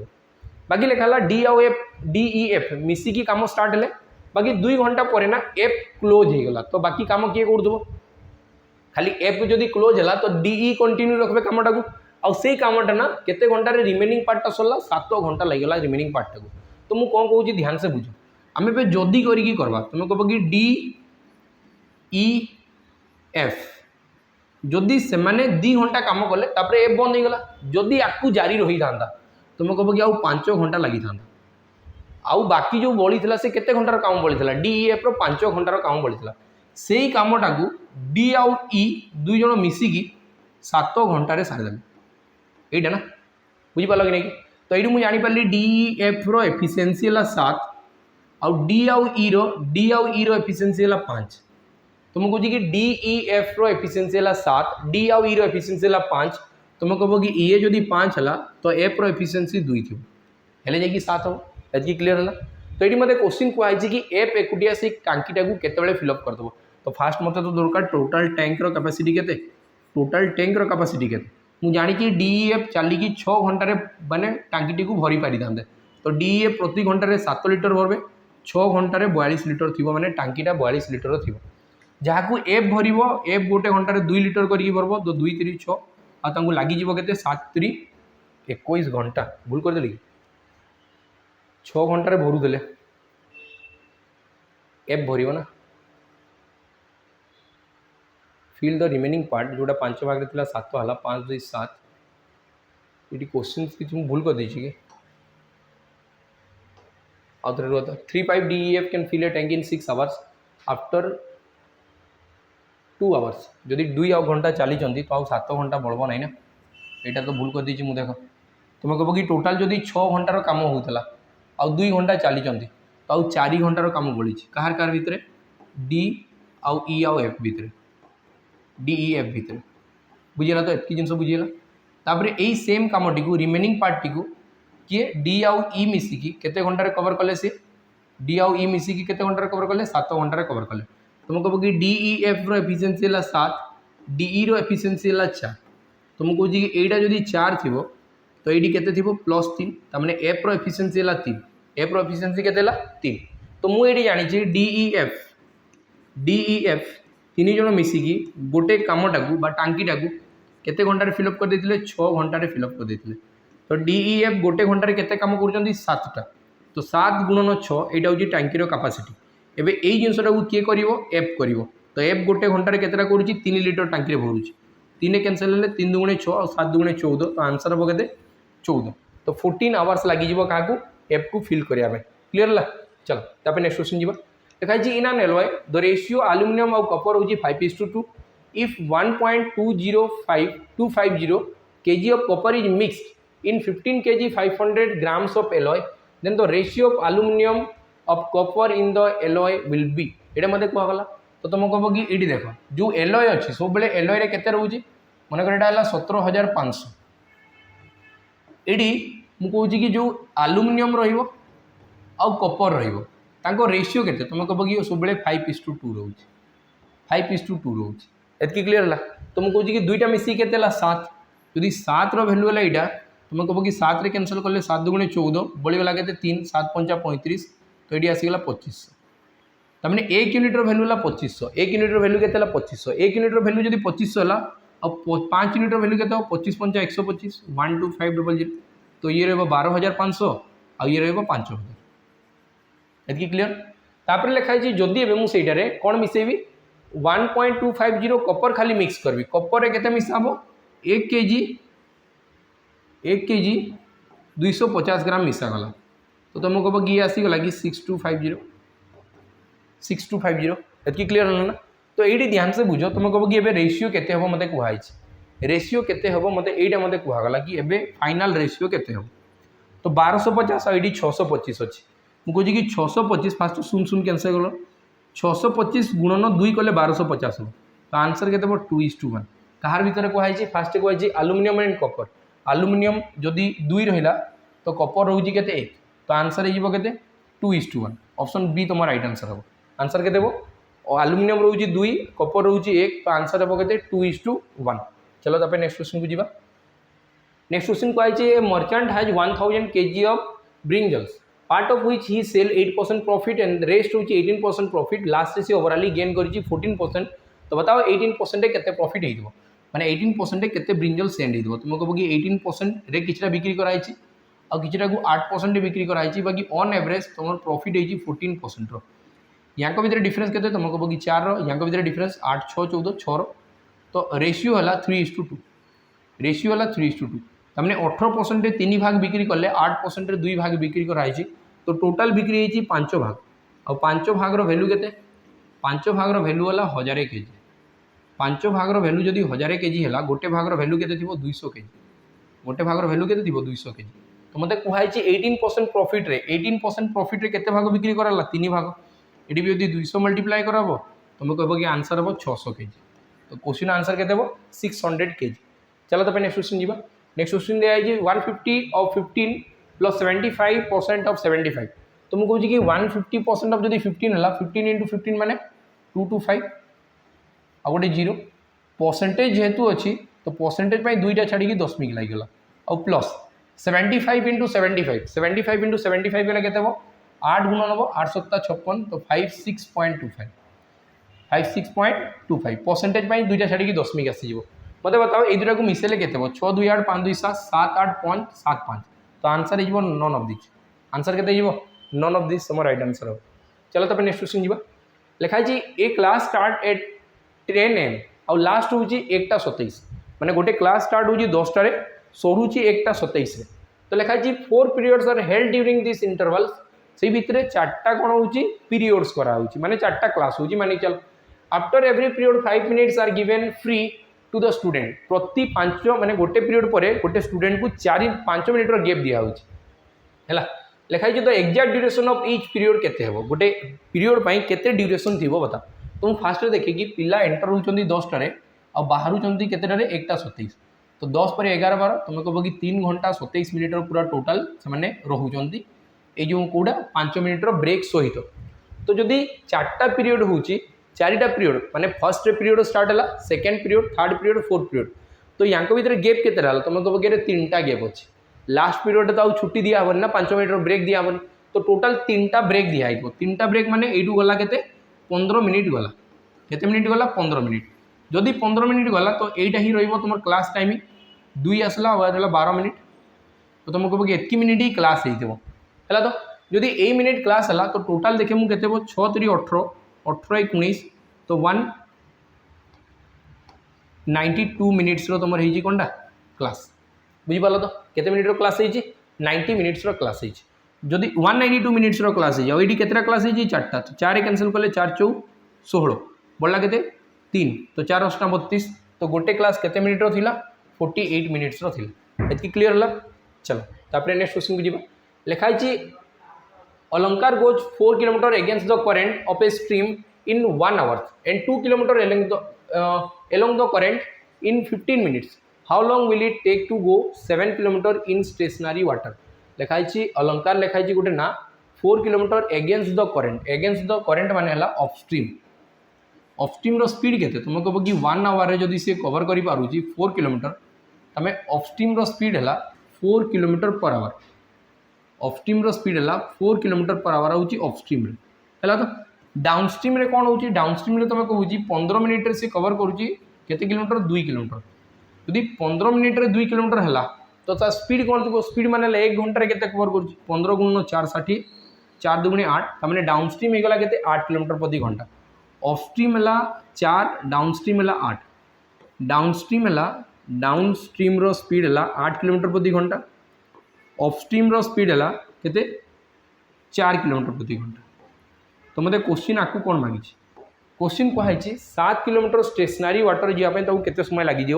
बाकी लिखा D आउ F DEF मिसिकी काम स्टार्ट हेले बाकी 2 घंटा पर ना F क्लोज हो गला तो बाकी काम किए करदबो खाली F जदि क्लोज है तो DE कंटिन्यू रखबे कामटा को आउ से कामटा ना केते घंटा रे रिमेनिंग पार्टा सरला 7 घंटा लगला रिमेनिंग पार्टा को तो मु कौन कहूँ ध्यान से बुझ आम ए जदि करवा तुम कह कि DEF जदि से 2 घंटा काम कले तापर एफ बंद हो गला जदि आपको जारी रही था तुम कह कि आउ 5 घंटा लगी था आउ बाकी जो बड़ी थी से केते घंटार काम बड़ी डीईएफ रो 5 घंटार काम बड़ी से ही कामटा को डी आउ ई दुई जन मिसिकी 7 घंटे सारीदे यहाँ ना बुझिपाल कि नहीं तो ये मुझे जानीपारी डीईएफ रो एफिशिएंसी है 7 आउ डी आउ ई रो एफिशिएंसी है 5 तो मुझे कहूँ कि डीईएफ रो एफिशिएंसी है 7 डी आउ ई रो एफिशिएंसी है 5 तुम कह कि ई जदि 5 है तो एफ रो एफिशिएंसी 2 थी हेले जाकि 7 हम एति क्लियर है तो ये मतलब क्वेश्चन कही कि एफ एकुटिया से टांकीटा को केतबेले फिलअप करदेव तो फास्ट मत तो दरकार टोटाल टैंक रो कैपेसिटी केते टोटाल टैंक रो कैपेसिटी केते मु जानी कि डीईएफ चलिकी 6 घंटे माने टांकीटी को भरी पारि थांते तो डीईएफ प्रति घंटे 7 लिटर भरबे 6 घंटे 42 लिटर थी माने टांकीटा 42 लिटर थी जहाँ को एफ भर एफ गोटे घंटे 2 लिटर करके भरब तो 2 3 6 आगे लगिज के 7 3 21 घंटा भूल करदे कि 6 घंटे भरुदे एफ भर ना फिल द रिमेनिंग पार्ट जोटा 5 भाग थी 7 है 5 2 7 ये क्वेश्चन किसी भूल कर देछि कि आउ थे रुआ 3 pipe DEF can fill a tank in 6 hours after 2 hours जदि 2 घंटा चली तो आउ 7 घंटा बढ़ब ना यहाँ तो भूल कर देछि मु देख तुम कह कि टोटाल जदि 6 घंटार काम होता आउ 2 घंटा चली तो आउ 4 घंटार काम बढ़ी कहार कार भितर डी आउ ई आउ एफ भितर डीईएफ भितर बुझीगला तो एतकी जिन बुझीगला तापर यही सेम कामटी को रिमेनिंग पार्टी को किए डी आउ ई मिसिकी केते घंटे कवर कले से डी आउ ई मिसिकी केते घंटे कवर कले 7 घंटे कवर कले तुम कह कि डीईएफ रो एफिशिएंसी है 7 डीई रो एफिशिएंसी है 4 तुम कहूँ कि यहीटा जदि 4 थी तो ये केते थी +3 तमें एफ रो एफिशिएंसी है 3 एफ रो एफिशिएंसी केते 3 तो मुझे जानी डीईएफ 3 जन मिसिकी गोटे कामटा को टांकीटा को केते घंटे फिलअप कर देथिले 6 घंटे फिलअप कर देथिले तो डीईएफ गोटे घंटे केते काम कर 7टा तो 7 गुणन 6 यहाँ हूँ टांकीर कैपेसिटी एबे यही जिनसा को किए कर एफ कर तो एफ गोटे घंटे केतेटा कर 3 लिटर टांकी भरुची 3 कैनसल है 3 दुगुणे 6 और 7 दुगुणे 14 तो आंसर हम के 14 तो 14 आवर्स लगे क्या एफ को फिल करने क्लीयर है चलो तापर नेक्स्ट क्वेश्चन जी देखा in an alloy the ratio aluminium और कपर हूँ 5:2 if 1.250 kg of copper is mixed in 15 kg 500 grams of alloy then the ratio of aluminum of copper in the alloy will be ये मत कहला तो तुम कह कि ये देख जो एलॉय अच्छी सब बेले एलॉय के रोचे मन कर 17,500 ये मुझे कि जो एल्युमिनियम रपर रो रेशियो के तुम कह कि सब 5:2 रोचे 5:2 रोचे एतकी क्लीयर है तो मुझे कहूँ कि दुईटा मिसिक के 7 जदि 7 रैल्यू है यहाँ तुम कह कि 7 कैनसल कले 7 दुगुणे 14 बढ़ीगला के 3 7 5 35 तो ये आसीगला 2500 तमें 1 यूनिट भैल्यू है 2500 1 यूनिट भैल्यू के 2500 1 यूनिट भैल्यू जब 2500 है और 5 यूनिट भैल्यू के 25 5 125 12500 तो ये रहा 12,500 आ ये रहा 5,000 एतकी क्लीयर तापर लिखाई जदि मुझे कौन मिसेबी 1.250 कपर खाली मिक्स करबी कपर के मिसा हम 1 kg 250 ग्राम मिसा गला तो तुम कह कि आसीगला कि 6250 एतकी क्लीयर है ना तो ये ध्यान से बुझ तुम कह कि रेशियो केते हम मत कहुई रेशियो केते हम मत यहाँ मत कहगला कि एबे फाइनल रेशियो केते हम तो 1250 और ये 625 अच्छी मुझे कि 625 फास्ट 0 कैंसल गल 625 गुणन 2 कले 1250 हम तो आंसर के 2:1 कहार भितर कहुई fast कहुई aluminium and Kapoor aluminium जदि 2 रहा तो कपर रोचे के 1 तो आंसर हो 2:1 ऑप्शन बी तुम राइट आंसर हम आंसर के एल्युमिनियम रोचे 2 कपर रोचे 1 तो आंसर हम के 2:1 चलो तापर नेक्स्ट क्वेश्चन को जीवा नेक्स्ट क्वेश्चन कहुई merchant has 1000 kg of brinjals part of which he sell 8% profit and rest हूँ 18% profit लास्ट से ओवरऑली गेन कर 14% तो बताओ 18% केते प्रॉफिट हो माने 18% केते ब्रिंजल सेंड हो तुम कह कि 18% रे किछटा बिक्री कराई आ किछटा को 8% बिक्री कराई बाकी ऑन एवरेज तुम प्रॉफिट हो 14% रो यहाँ भीतर डिफरेंस केते तुम कह कि 4 रो यहाँ भीतर डिफरेंस 8 6 14 6 रो तो रेशियो है 3:2 रेशियो है 3:2 तमने 18% 3 भाग बिक्री कले 8% 2 भाग बिक्री कराई तो टोटाल बिक्री होती 5 भाग और 5 भाग वैल्यू के 5 भाग वैल्यू है 1000 केजी 5 भाग वैल्यू जदि 1000 केजी है गोटे भाग वैल्यू के 200 केजी गोटे भाग वैल्यू के 200 केजी तो मतलब कहुई 18% प्रॉफिट रे 18% प्रॉफिट रे केते भाग बिक्री कराला 3 भाग ये भी यदि 200 मल्टीप्लाई करब तुम कह कि आंसर हम 600 केजी तो क्वेश्चन आंसर के 600 केजी। चलो तो नेक्स्ट क्वेश्चन जीवा नेक्स्ट क्वेश्चन दिया है 150 ऑफ 15 प्लस 75% ऑफ 75 तो मुझे कहूँ कि 150% ऑफ जब 15 है 15 इंटू 15 माने 225 आ गोटे 0 परसेंटेज जेहेतु अच्छी तो परसेंटेज दुईटा छाड़ी दशमिक लगिगला और प्लस 75 इंटू 75 75 इंटू 75 गला के 8 गुण नब 8 7 56 तो 56.25 56.25 परसेंटेज दुईटा छाड़ी दशमिक आसीज मत बताओ ये दुटा को मिसेले के 6 2 8 5 2 7 7 8.75 तो आंसर हो नन ऑफ दिस आंसर के नन ऑफ दिस तुम राइट आंसर हो। चलो तो नेक्स्ट क्वेश्चन जीवा लिखाई ए क्लास स्टार्ट एट 10 AM और लास्ट हूँ 1:27 माने गोटे क्लास स्टार्ट हो 10टार सरू 1:27 तो लिखाई 4 periods are held during this interval से भितर 4टा कौन हो पीरियड्स कराऊँ माने 4टा क्लास हो मानी चल after every period 5 minutes are given free to the student प्रति 5 माने गोटे पीरियड पर गोटे स्टूडेंट को 4-5 मिनिट गैप दिखाई है लिखाई the exact duration of each period केते हेबो गोटे पीरियड पाई केते ड्यूरेशन थी बता तुम फास्ट देखिए कि पिला एंटर होती 10टार और बाहर केतेटारे 1:27 तो 10 पर 11 12 तुम कह कि 3 घंटा 27 मिनिट पूरा टोटाल से रोच ये जो कौटा 5 मिनिट ब्रेक सहित तो जदि 4टा पीरियड हो 4टा पीरियड माने फर्स्ट पीरियड स्टार्ट है second period third period fourth period तो या भर गैप के तुम कह कि 3टा गैप अच्छे लास्ट पीरियड तो छुट्टी दिहबन ना 5 मिनिट ब्रेक दिहबन तो टोटाल 3टा ब्रेक दिखाई 3टा ब्रेक माने यू गला के 15 मिनिट गला केते मिनिट गला 15 मिनिट जदि 15 मिनिट गला तो यहीटा ही तुम क्लास टाइम 2 आसला 12 मिनिट तो तुम कह कि एतकी मिनिट ही क्लास है तो जदि 1 मिनिट क्लास है तो टोटाल देखे मुझे 6 3 18 18 19 तो 192 मिनिट्स तुम रही कौनटा क्लास बुझीपाल तो केते मिनिट क्लास है 90 मिनिट्स क्लास है जदि 192 मिनिट्स क्लास है ये केतटा क्लास है 4टा तो 4 कैंसिल कले 4 4 16 बढ़ला के 3 तो 4 8 32 तो गोटे क्लास केते मिनिट थिला 48 मिनिट्स थिला एतकी क्लियर है। चलो तापर नेक्स्ट क्वेश्चन को जीवा लिखाई अलंकार goes 4 kilometre against the current of a stream in 1 hour and 2 kilometer along the current in 15 minutes. How long will it take to go 7 kilometer in stationary water? लिखाई अलंकार लिखाई गोटे ना 4 किलोमीटर अगेंस्ट द करेंट माने हला of stream row speed केते तुम कह कि 1 आवर रे जदि से कवर करि पारुची 4 किलोमीटर तमे ऑफ स्ट्रीम रो स्पीड हला 4 kilometre per hour of stream row speed हला 4 किलोमीटर पर आवर होची ऑफ स्ट्रीम रे हला तो डाउन स्ट्रीम रे कौन होची डाउन स्ट्रीम रे तुम कहूँ 15 मिनिट रे से कवर करुची केते किलोमीटर 2 किलोमीटर यदि 15 मिनिट रे 2 किलोमीटर है तो ता स्पीड कौन थी स्पीड माने 1 घंटा रे केते कवर करुची 15 गुण 4 60 4 दुगुणी 8 तमाने डाउन स्ट्रीम हेगला केते 8 किलोमीटर प्रति घंटा ऑफ स्ट्रीम है 4 डाउन स्ट्रीम है 8 डाउन स्ट्रीम रो स्पीड है 8 किलोमीटर प्रति घंटा ऑफ स्ट्रीम रो स्पीड है केते 4 किलोमीटर प्रति घंटा तो मत क्वेश्चन आपको कौन मांगी क्वेश्चन कहुई 7 किलोमीटर स्टेशनरी वाटर जावाई केते समय लगी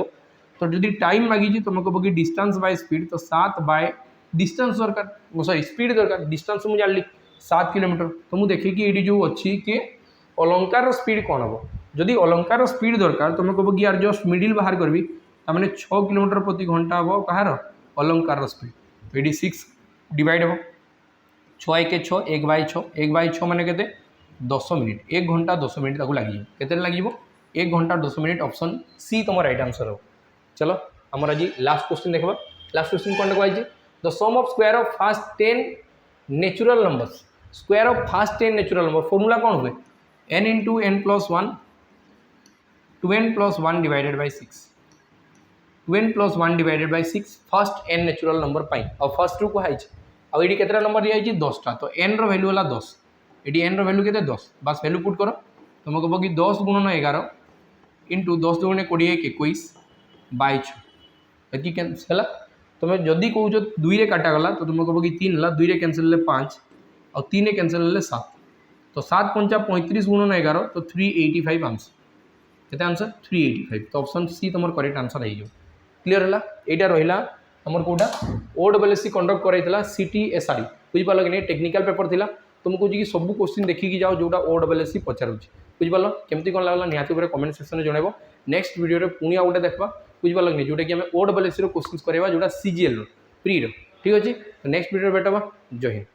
तो जदि टाइम मांगी तुम कह कि डिस्टेंस बाय स्पीड तो 7 बाय डिस्टेंस दरकार सॉरी स्पीड दरकार डिस्टेंस मुझे जानी 7 किलोमीटर तो मुझे देखिए कि ये जो अच्छी कि अलंकार स्पीड कौन हम जदि अलंकार स्पीड दरकार तुम कह कि यार जस्ट मिडिल बाहर करी मैंने 6 किलोमीटर प्रति घंटा हम कहार अलंकार स्पीड तो ये 6 डिवाइड हम 6 1 6 1 बाय 6 1 बाय 6 मैंने के 10 मिनिट 1 घंटा 10 मिनिट लगे केते लगे 1 घंटा 10 मिनिट ऑप्शन सी तुम राइट आंसर हो। चलो आमर आज लास्ट क्वेश्चन देखा लास्ट क्वेश्चन कौन कहूँ the sum of square of first 10 natural numbers square of first 10 natural number formula कौन हुए n into n plus 1 2n plus 1 divided by 6 2n plus 1 divided by 6 first n natural number पाई और first रू कहुई आउ ये केतटा number दिखाई 10टा तो n रो value है 10 ये n रो वैल्यू के 10 बस वैल्यू पुट करो तुम कह कि 10 गुणन 11 इंटू 10 दुगुणे 20 21 बाय 6 एति कैंसिल है तुम जदि कौच 2 रे काटागला तो तुम कह कि 3 है 2 रे कैंसिल हेल्ले 5 और 3 कैंसिल हेल्ले 7 तो 7 पंचा 35 गुणन 11 तो 385 आंसर केते आंसर 385 तो ऑप्शन सी तुम करेक्ट आंसर हो क्लीयर है यहाँ रहा आमर कौटा ओडब्ल्यूएससी कंडक्ट कराइला सीटीएसआरई बुझिपाल कि नहीं टेक्निकल पेपर थिला तुम कौच कि सब क्वेश्चन देखिकी जाओ जोटा ओडब्ल्यूएससी पचारूँ बुझिपाल केमती कौन लगला निहाती भाव कमेंट सेक्शन में जनइब नेक्स्ट वीडियो पुणी आउ गोटे देखा बुझिपाल कि नहीं जोटा कि आम ओडब्ल्यूएससी क्वेश्चन करवा जोटा सीजीएल प्री ठीक अच्छे नेक्स्ट वीडियो भेट जय हिंद।